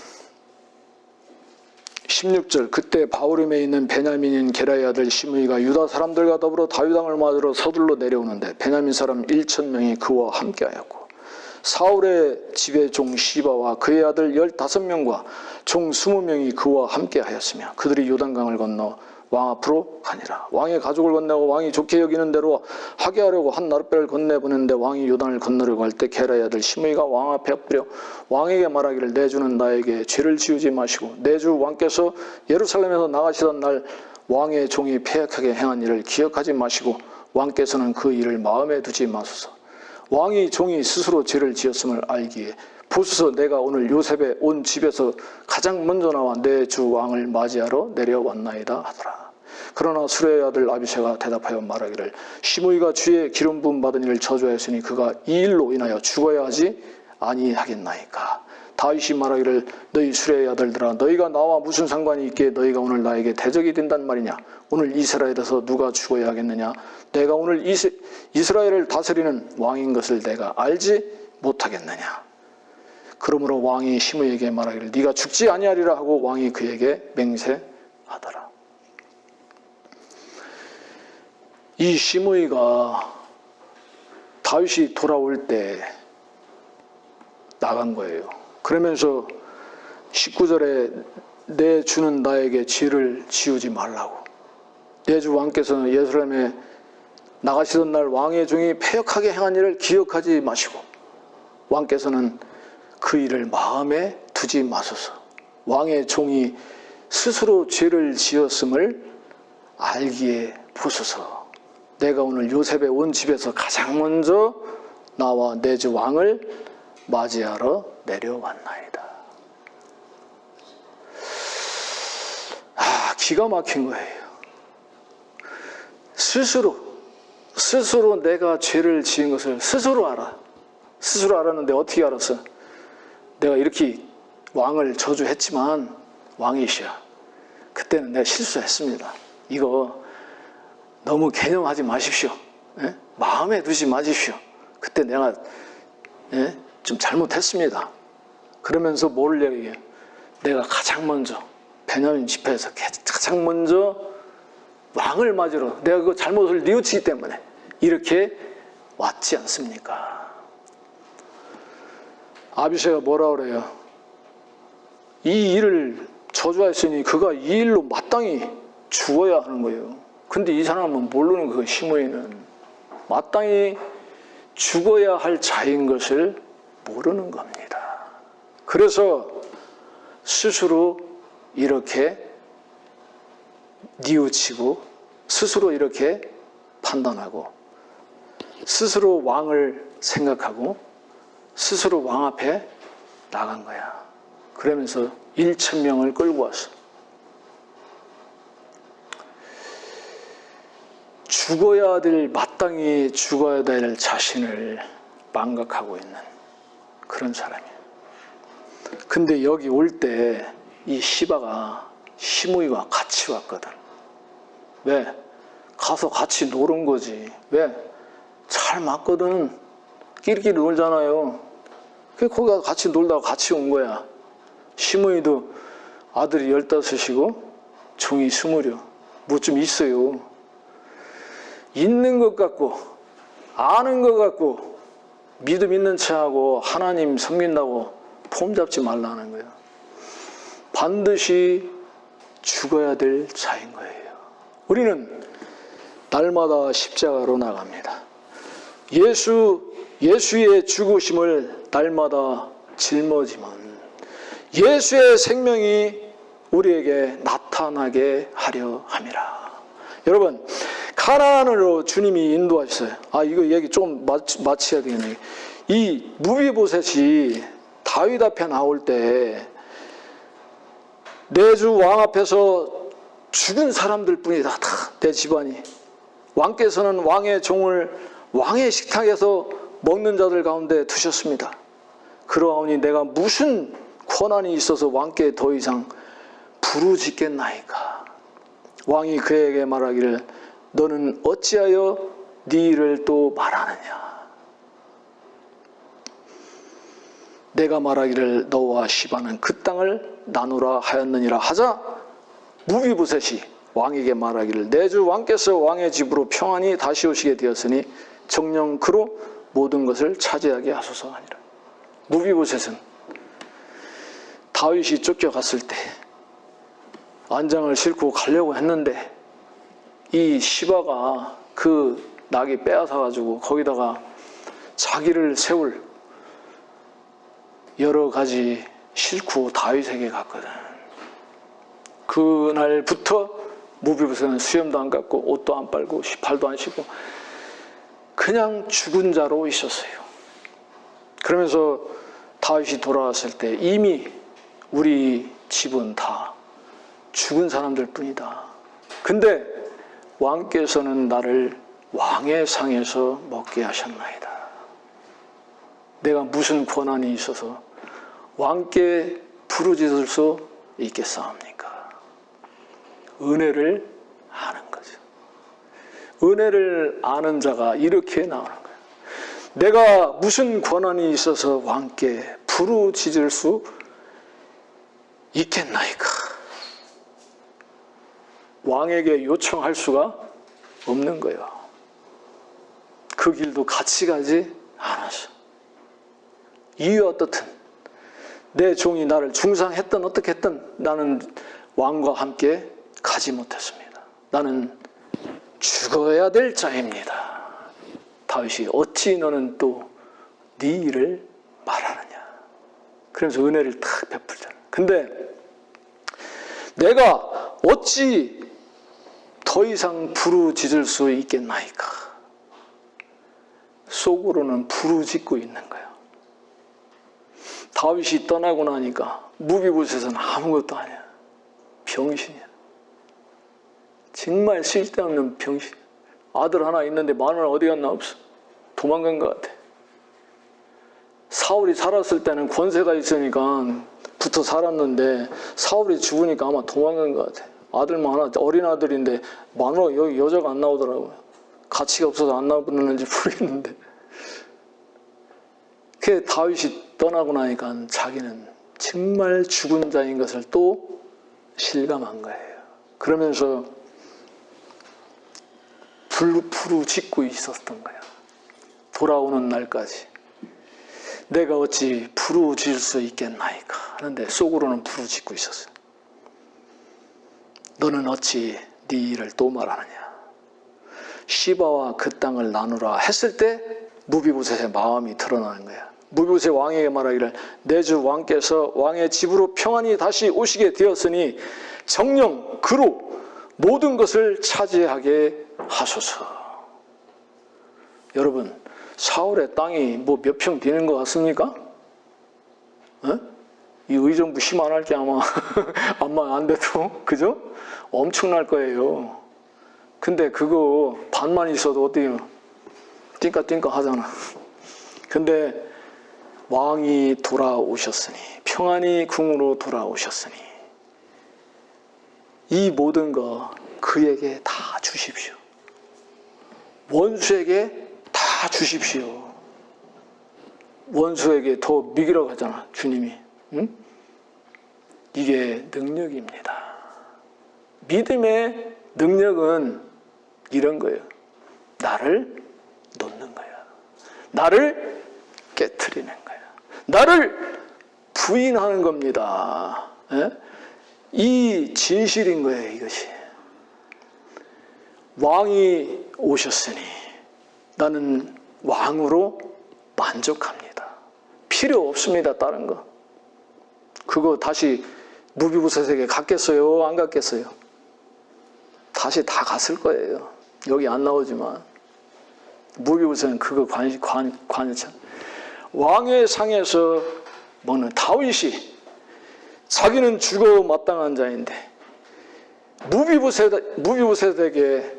16절. 그때 바후림에 있는 베냐민인 게라의 아들 시므이가 유다 사람들과 더불어 다윗 왕을 맞으러 서둘러 내려오는데 베냐민 사람 1,000명이 그와 함께하였고 사울의 집의 종 시바와 그의 아들 15명과 종 20명이 그와 함께하였으며 그들이 요단강을 건너 왕 앞으로 가니라. 왕의 가족을 건네고 왕이 좋게 여기는 대로 하게 하려고 한 나룻배를 건네보냈는데 왕이 요단을 건너려고 할 때 게라의 아들 시므이가 왕 앞에 엎드려 왕에게 말하기를 내 주는 나에게 죄를 지우지 마시고 내 주 왕께서 예루살렘에서 나가시던 날 왕의 종이 패역하게 행한 일을 기억하지 마시고 왕께서는 그 일을 마음에 두지 마소서. 왕이 종이 스스로 죄를 지었음을 알기에 보소서, 내가 오늘 요셉의 온 집에서 가장 먼저 나와 내 주 왕을 맞이하러 내려왔나이다 하더라. 그러나 수레의 아들 아비새가 대답하여 말하기를 시므이가 주의 기름 부음 받은 일을 저주하였으니 그가 이 일로 인하여 죽어야 하지 아니하겠나이까. 다윗이 말하기를 너희 수레의 아들들아 너희가 나와 무슨 상관이 있기에 너희가 오늘 나에게 대적이 된단 말이냐. 오늘 이스라엘에서 누가 죽어야 하겠느냐. 내가 오늘 이스라엘을 다스리는 왕인 것을 내가 알지 못하겠느냐. 그러므로 왕이 시므이에게 말하기를 네가 죽지 아니하리라 하고 왕이 그에게 맹세하더라. 이 시므이가 다윗이 돌아올 때 나간 거예요. 그러면서 19절에 내 주는 나에게 죄를 지우지 말라고. 내 주 왕께서는 예루살렘에 나가시던 날 왕의 종이 패역하게 행한 일을 기억하지 마시고 왕께서는 그 일을 마음에 두지 마소서. 왕의 종이 스스로 죄를 지었음을 알기에 보소서. 내가 오늘 요셉의 온 집에서 가장 먼저 나와 내 주 왕을 맞이하러 내려왔나이다. 기가 막힌 거예요. 스스로 내가 죄를 지은 것을 스스로 알아. 스스로 알았는데 어떻게 알았어? 내가 이렇게 왕을 저주했지만 왕이시여. 그때는 내가 실수했습니다. 이거 너무 개념하지 마십시오. 예? 마음에 두지 마십시오. 그때 내가 좀 잘못했습니다. 그러면서 뭐를 얘기해요? 내가 가장 먼저 베냐민 집회에서 가장 먼저 왕을 맞으러 내가 그 잘못을 뉘우치기 때문에 이렇게 왔지 않습니까? 아비새가 뭐라 그래요? 이 일을 저주하였으니 그가 이 일로 마땅히 죽어야 하는 거예요. 근데 이 사람은 모르는 그 시므이는 마땅히 죽어야 할 자인 것을 모르는 겁니다. 그래서 스스로 이렇게 뉘우치고 스스로 이렇게 판단하고 스스로 왕을 생각하고 스스로 왕 앞에 나간 거야. 그러면서 1,000명을 끌고 왔어. 죽어야 될, 마땅히 죽어야 될 자신을 망각하고 있는 그런 사람이에요. 근데 여기 올 때 이 시므이가 같이 왔거든. 왜? 가서 같이 노는 거지. 왜? 잘 맞거든. 끼리끼리 놀잖아요. 그래서 거기 가서 같이 놀다가 같이 온 거야. 시므이도 아들이 15이고 종이 20. 뭐 좀 있어요. 있는 것 같고 아는 것 같고 믿음 있는 체하고 하나님 섬긴다고 폼 잡지 말라는 거예요. 반드시 죽어야 될 자인 거예요. 우리는 날마다 십자가로 나갑니다. 예수의 죽으심을 날마다 짊어지면 예수의 생명이 우리에게 나타나게 하려 함이라. 여러분, 가나안으로 주님이 인도하셨어요. 이거 얘기 좀 마쳐야 되겠네. 이 무비보셋이 다윗 앞에 나올 때 내 주 왕 앞에서 죽은 사람들 뿐이다. 다 내 집안이. 왕께서는 왕의 종을 왕의 식탁에서 먹는 자들 가운데 두셨습니다. 그러하오니 내가 무슨 권한이 있어서 왕께 더 이상 부르짖겠나이까. 왕이 그에게 말하기를 너는 어찌하여 네 일을 또 말하느냐. 내가 말하기를 너와 시바는 그 땅을 나누라 하였느니라 하자 무비보셋이 왕에게 말하기를 내 주 왕께서 왕의 집으로 평안히 다시 오시게 되었으니 정녕 그로 모든 것을 차지하게 하소서 하니라. 무비보셋은 다윗이 쫓겨갔을 때 안장을 싣고 가려고 했는데 이 시바가 그 낙이 빼앗아가지고 거기다가 자기를 세울 여러 가지 싣고 다윗에게 갔거든. 그날부터 무비보셋은 수염도 안 깎고 옷도 안 빨고 발도 안 씻고 그냥 죽은 자로 있었어요. 그러면서 다윗이 돌아왔을 때 이미 우리 집은 다 죽은 사람들 뿐이다. 근데 왕께서는 나를 왕의 상에서 먹게 하셨나이다. 내가 무슨 권한이 있어서 왕께 부르짖을 수 있겠사옵니까? 은혜를 아는 거죠. 은혜를 아는 자가 이렇게 나오는 거예요. 내가 무슨 권한이 있어서 왕께 부르짖을 수 있겠나이까? 왕에게 요청할 수가 없는 거예요. 그 길도 같이 가지 않았어. 이유 어떻든 내 종이 나를 중상했든 어떻게 했든 나는 왕과 함께 가지 못했습니다. 나는 죽어야 될 자입니다. 다윗이 어찌 너는 또 네 일을 말하느냐. 그러면서 은혜를 탁 베풀잖아. 근데 내가 어찌 더 이상 부르짖을 수 있겠나이까? 속으로는 부르짖고 있는 거예요. 다윗이 떠나고 나니까 무비보셋은 아무것도 아니야. 병신이야. 정말 쓸데없는 병신. 아들 하나 있는데 마누라 어디 갔나 없어. 도망간 것 같아. 사울이 살았을 때는 권세가 있으니까 붙어 살았는데 사울이 죽으니까 아마 도망간 것 같아. 아들만 하나, 어린 아들인데 마누라 여기 여자가 안 나오더라고요. 가치가 없어서 안 나오는지 모르겠는데. 그 다윗이 떠나고 나니까 자기는 정말 죽은 자인 것을 또 실감한 거예요. 그러면서 부르짖고 있었던 거예요. 돌아오는 날까지. 내가 어찌 부르짖을 수 있겠나이까 하는데 속으로는 부르짖고 있었어요. 너는 어찌 네 일을 또 말하느냐. 시바와 그 땅을 나누라 했을 때 무비보셋의 마음이 드러나는 거야. 무비보셋 왕에게 말하기를 내 주 왕께서 왕의 집으로 평안히 다시 오시게 되었으니 정령 그로 모든 것을 차지하게 하소서. 여러분, 사울의 땅이 뭐 몇 평 되는 것 같습니까? 이 의정부 심한할 게 아마 안 돼도 그죠? 엄청날 거예요. 근데 그거 반만 있어도 어때요? 띵까띵까 하잖아. 근데 왕이 돌아오셨으니 평안히 궁으로 돌아오셨으니 이 모든 거 그에게 다 주십시오. 원수에게 다 주십시오. 원수에게 더 미기라고 하잖아 주님이. 응? 이게 능력입니다. 믿음의 능력은 이런 거예요. 나를 놓는 거야. 나를 깨트리는 거야. 나를 부인하는 겁니다. 예? 이 진실인 거예요, 이것이. 왕이 오셨으니 나는 왕으로 만족합니다. 필요 없습니다, 다른 거. 그거 다시 무비보셋에게 갔겠어요? 안 갔겠어요? 다시 다 갔을 거예요. 여기 안 나오지만. 무비보셋은 그거 관여찬. 왕의 상에서 먹는 다윗이 자기는 죽어 마땅한 자인데 무비보셋에게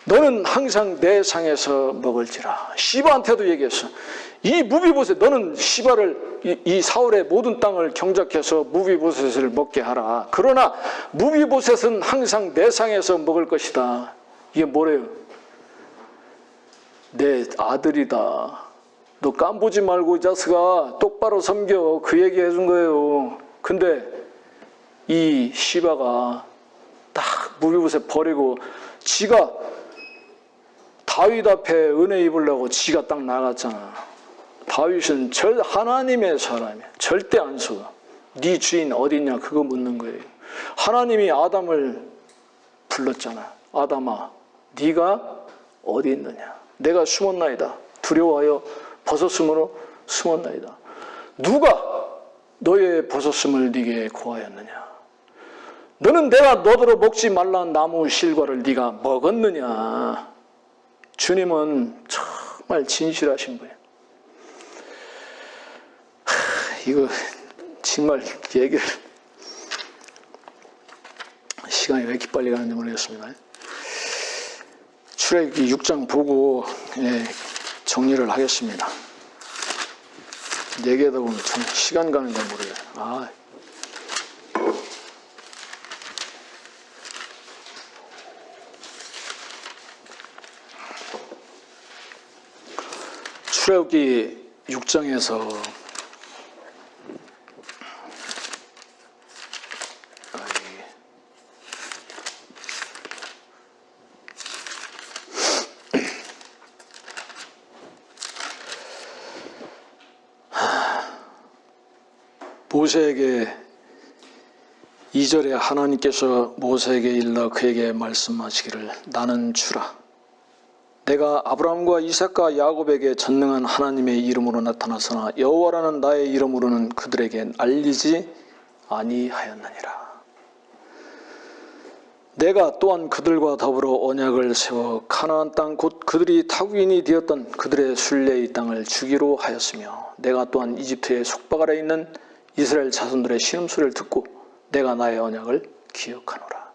너는 항상 내 상에서 먹을지라. 시바한테도 얘기했어. 이 무비보셋 너는 시바를 이 사울의 모든 땅을 경작해서 무비보셋을 먹게 하라. 그러나 무비보셋은 항상 내 상에서 먹을 것이다. 이게 뭐래요? 내 아들이다. 너 깜보지 말고 이 자식아 똑바로 섬겨. 그 얘기 해준 거예요. 근데 이 시바가 딱 무비보셋 버리고 지가 다윗 앞에 은혜 입으려고 지가 딱 나갔잖아. 다윗은 하나님의 사람이야. 절대 안 속아. 네 주인 어디 있냐 그거 묻는 거예요. 하나님이 아담을 불렀잖아. 아담아 네가 어디 있느냐. 내가 숨었나이다. 두려워하여 벗었으므로 숨었나이다. 누가 너의 벗었음을 네게 고하였느냐. 너는 내가 너더러 먹지 말라는 나무 실과를 네가 먹었느냐. 주님은 정말 진실하신 분이에요. 이거 정말 얘기를 시간이 왜 이렇게 빨리 가는지 모르겠습니다. 출애굽기 6장 보고 정리를 하겠습니다. 얘기하다 보면 참 시간 가는 줄 모르겠어요. 출애굽기 6장에서 모세에게 2절에 하나님께서 모세에게 일러 그에게 말씀하시기를 나는 주라. 내가 아브라함과 이삭과 야곱에게 전능한 하나님의 이름으로 나타나서나 여호와라는 나의 이름으로는 그들에게 알리지 아니하였느니라. 내가 또한 그들과 더불어 언약을 세워 가나안 땅 곧 그들이 타국인이 되었던 그들의 순례의 땅을 주기로 하였으며 내가 또한 이집트의 속박 아래 있는 이스라엘 자손들의 신음소리를 듣고 내가 나의 언약을 기억하노라.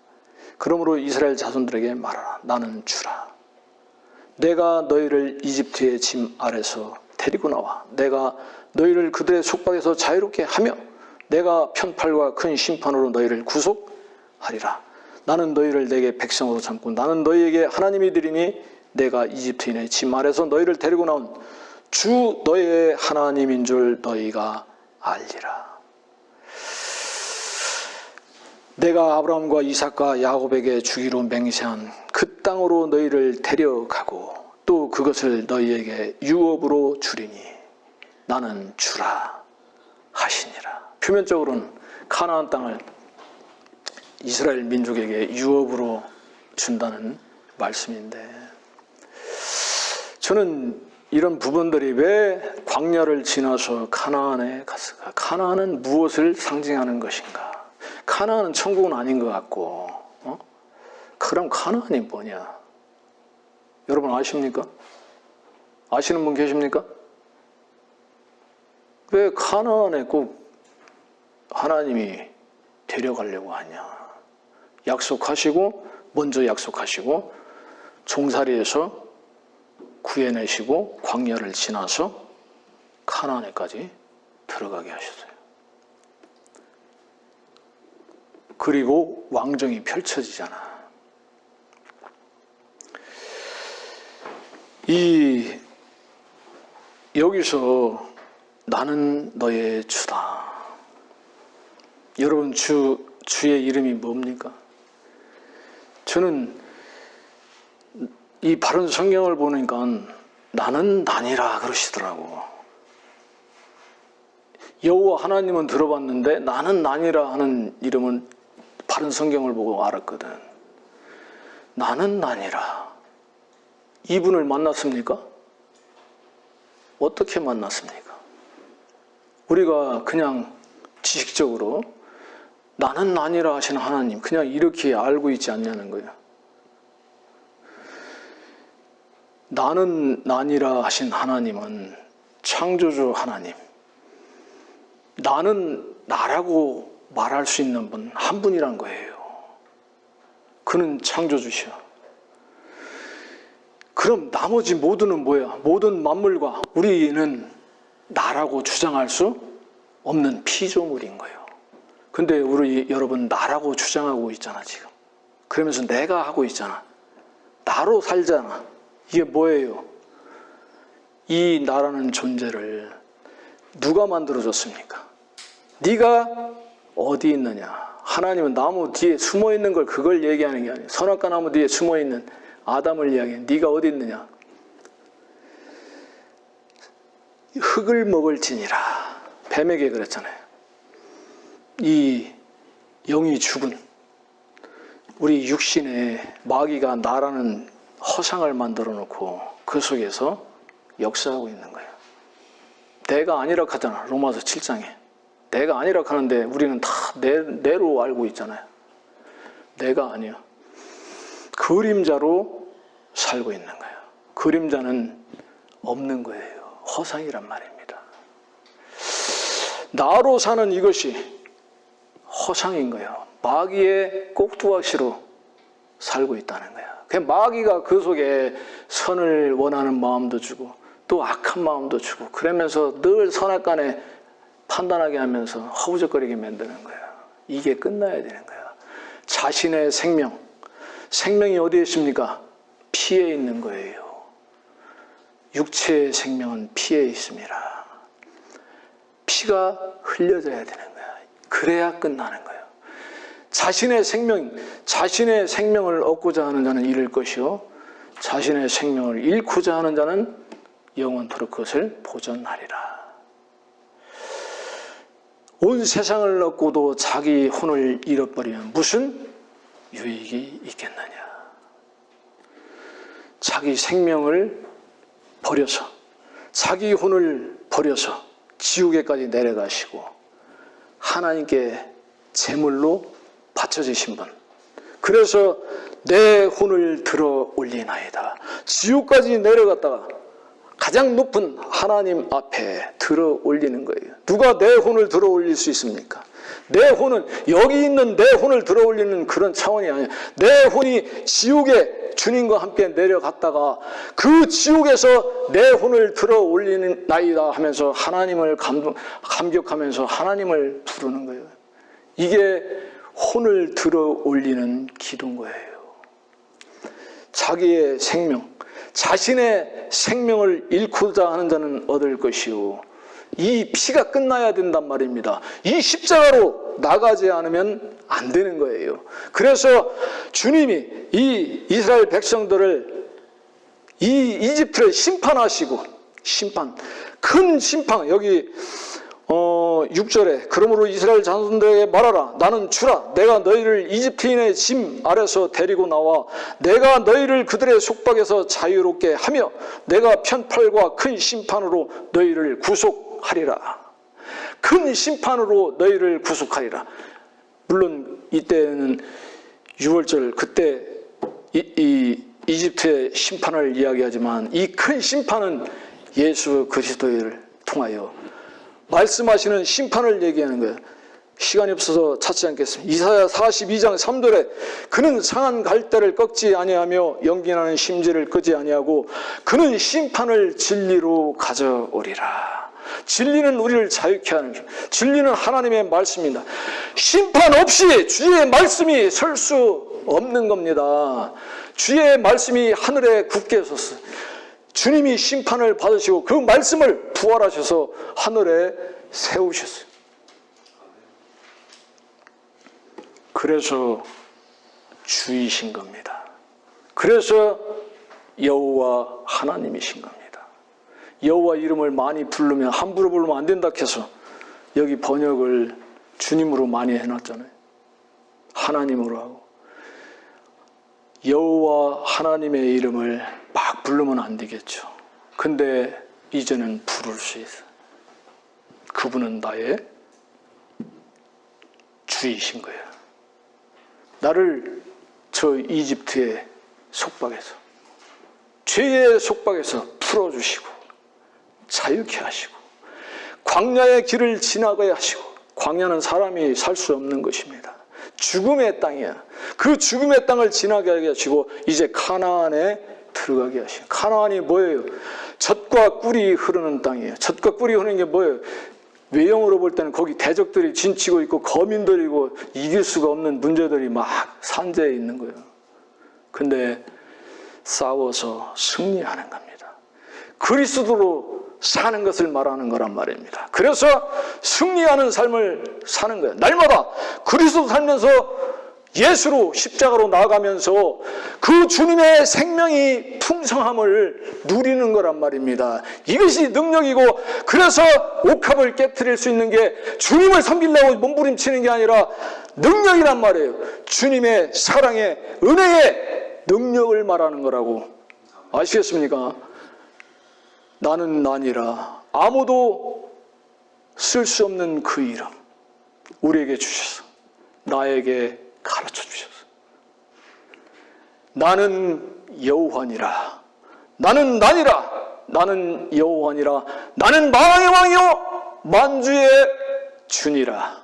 그러므로 이스라엘 자손들에게 말하라. 나는 주라. 내가 너희를 이집트의 짐 아래서 데리고 나와 내가 너희를 그들의 속박에서 자유롭게 하며 내가 편팔과 큰 심판으로 너희를 구속하리라. 나는 너희를 내게 백성으로 삼고 나는 너희에게 하나님이 되리니 내가 이집트인의 짐 아래서 너희를 데리고 나온 주 너희의 하나님인 줄 너희가 알리라. 내가 아브라함과 이삭과 야곱에게 주기로 맹세한 그 땅으로 너희를 데려가고 또 그것을 너희에게 유업으로 주리니 나는 주라 하시니라. 표면적으로는 가나안 땅을 이스라엘 민족에게 유업으로 준다는 말씀인데 저는 이런 부분들이 왜 광야를 지나서 가나안에 갔을까? 가나안은 무엇을 상징하는 것인가? 가나안은 천국은 아닌 것 같고 그럼 가나안이 뭐냐? 여러분 아십니까? 아시는 분 계십니까? 왜 가나안에 꼭 하나님이 데려가려고 하냐? 먼저 약속하시고 종살이에서 구해내시고 광야를 지나서 가나안에까지 들어가게 하셨어요. 그리고 왕정이 펼쳐지잖아. 여기서 나는 너의 주다. 여러분 주의 이름이 뭡니까? 저는 이 바른 성경을 보니까 나는 난이라 그러시더라고. 여호와 하나님은 들어봤는데 나는 난이라 하는 이름은 바른 성경을 보고 알았거든. 나는 난이라. 이분을 만났습니까? 어떻게 만났습니까? 우리가 그냥 지식적으로 나는 난이라 하신 하나님 그냥 이렇게 알고 있지 않냐는 거예요. 나는 난이라 하신 하나님은 창조주 하나님. 나는 나라고 말할 수 있는 분 한 분이란 거예요. 그는 창조주시오. 그럼 나머지 모두는 뭐야? 모든 만물과 우리는 나라고 주장할 수 없는 피조물인 거예요. 근데 우리 여러분 나라고 주장하고 있잖아 지금. 그러면서 내가 하고 있잖아. 나로 살잖아. 이게 뭐예요? 이 나라는 존재를 누가 만들어줬습니까? 네가 어디 있느냐? 하나님은 나무 뒤에 숨어있는 걸 그걸 얘기하는 게 아니에요. 선악과 나무 뒤에 숨어있는 아담을 이야기해. 네가 어디 있느냐? 흙을 먹을지니라. 뱀에게 그랬잖아요. 이 영이 죽은 우리 육신에 마귀가 나라는 허상을 만들어 놓고 그 속에서 역사하고 있는 거예요. 내가 아니라 하잖아. 로마서 7장에. 내가 아니라 하는데 우리는 다 내로 알고 있잖아요. 내가 아니야. 그림자로 살고 있는 거예요. 그림자는 없는 거예요. 허상이란 말입니다. 나로 사는 이것이 허상인 거예요. 마귀의 꼭두각시로 살고 있다는 거예요. 마귀가 그 속에 선을 원하는 마음도 주고 또 악한 마음도 주고 그러면서 늘 선악간에 판단하게 하면서 허우적거리게 만드는 거예요. 이게 끝나야 되는 거예요. 자신의 생명이 어디에 있습니까? 피에 있는 거예요. 육체의 생명은 피에 있습니다. 피가 흘려져야 되는 거예요. 그래야 끝나는 거예요. 자신의 생명을 얻고자 하는 자는 잃을 것이요 자신의 생명을 잃고자 하는 자는 영원토록 그것을 보존하리라. 온 세상을 얻고도 자기 혼을 잃어버리면 무슨 유익이 있겠느냐. 자기 생명을 버려서 자기 혼을 버려서 지옥에까지 내려가시고 하나님께 제물로 바쳐지신 분, 그래서 내 혼을 들어 올리나이다. 지옥까지 내려갔다가 가장 높은 하나님 앞에 들어 올리는 거예요. 누가 내 혼을 들어 올릴 수 있습니까? 내 혼은 여기 있는 내 혼을 들어 올리는 그런 차원이 아니에요. 내 혼이 지옥에 주님과 함께 내려갔다가 그 지옥에서 내 혼을 들어 올리는 나이다 하면서 하나님을 감격하면서 하나님을 부르는 거예요. 이게 혼을 들어 올리는 기도인 거예요. 자기의 자신의 생명을 잃고자 하는 자는 얻을 것이요 이 피가 끝나야 된단 말입니다. 이 십자가로 나가지 않으면 안 되는 거예요. 그래서 주님이 이 이스라엘 백성들을 이 이집트를 심판하시고 큰 심판, 여기 6절에 그러므로 이스라엘 자손들에게 말하라. 나는 주라. 내가 너희를 이집트인의 짐 아래서 데리고 나와 내가 너희를 그들의 속박에서 자유롭게 하며 내가 편팔과 큰 심판으로 너희를 구속하리라. 큰 심판으로 너희를 구속하리라. 물론 이때는 6월절 그때 이 이집트의 심판을 이야기하지만 이 큰 심판은 예수 그리스도를 통하여 말씀하시는 심판을 얘기하는 거예요. 시간이 없어서 찾지 않겠습니다. 이사야 42장 3절에 그는 상한 갈대를 꺾지 아니하며 연기나는 심지를 끄지 아니하고 그는 심판을 진리로 가져오리라. 진리는 우리를 자유케 하는 것. 진리는 하나님의 말씀입니다. 심판 없이 주의 말씀이 설 수 없는 겁니다. 주의 말씀이 하늘에 굳게 섰어요. 주님이 심판을 받으시고 그 말씀을 부활하셔서 하늘에 세우셨어요. 그래서 주이신 겁니다. 그래서 여호와 하나님이신 겁니다. 여호와 이름을 많이 부르면 함부로 부르면 안 된다 해서 여기 번역을 주님으로 많이 해놨잖아요. 하나님으로 하고 여호와 하나님의 이름을 막 부르면 안 되겠죠. 근데 이제는 부를 수 있어요. 그분은 나의 주이신 거예요. 나를 저 이집트의 속박에서 죄의 속박에서 풀어주시고 자유케 하시고 광야의 길을 지나가야 하시고 광야는 사람이 살 수 없는 것입니다. 죽음의 땅이야. 그 죽음의 땅을 지나게 하시고 이제 가나안에 들어가게 하시고 가나안이 뭐예요? 젖과 꿀이 흐르는 땅이에요. 젖과 꿀이 흐르는 게 뭐예요? 외형으로 볼 때는 거기 대적들이 진치고 있고 거민들이고 이길 수가 없는 문제들이 막 산재해 있는 거예요. 근데 싸워서 승리하는 겁니다. 그리스도로 사는 것을 말하는 거란 말입니다. 그래서 승리하는 삶을 사는 거예요. 날마다 그리스도 살면서 예수로 십자가로 나아가면서 그 주님의 생명이 풍성함을 누리는 거란 말입니다. 이것이 능력이고 그래서 옥합을 깨트릴 수 있는 게 주님을 섬기려고 몸부림치는 게 아니라 능력이란 말이에요. 주님의 사랑의 은혜의 능력을 말하는 거라고. 아시겠습니까? 나는 나니라. 아무도 쓸 수 없는 그 이름 우리에게 주셔서 나에게 가르쳐 주셔서 나는 여호와니라. 나는 나니라. 나는 여호와니라. 나는 만왕의 왕이요 만주의 주니라.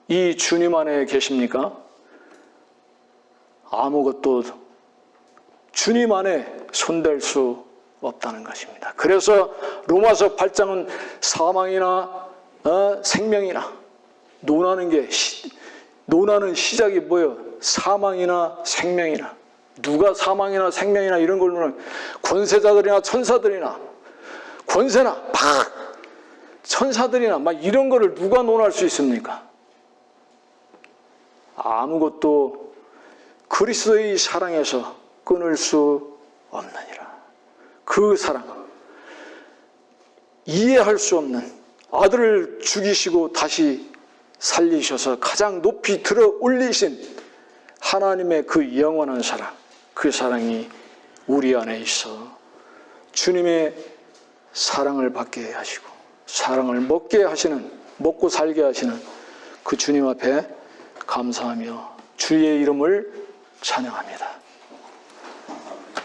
이 주님 안에 계십니까? 아무것도 주님 안에 손댈 수 없다는 것입니다. 그래서 로마서 8장은 사망이나 생명이나 논하는 시작이 뭐예요? 사망이나 생명이나. 누가 사망이나 생명이나 이런 걸로는 권세자들이나 천사들이나 권세나 막 천사들이나 막 이런 거를 누가 논할 수 있습니까? 아무것도 그리스도의 사랑에서 끊을 수 없느니라. 그 사랑, 이해할 수 없는 아들을 죽이시고 다시 살리셔서 가장 높이 들어 올리신 하나님의 그 영원한 사랑, 그 사랑이 우리 안에 있어 주님의 사랑을 받게 하시고 사랑을 먹고 살게 하시는 그 주님 앞에 감사하며 주의 이름을 찬양합니다.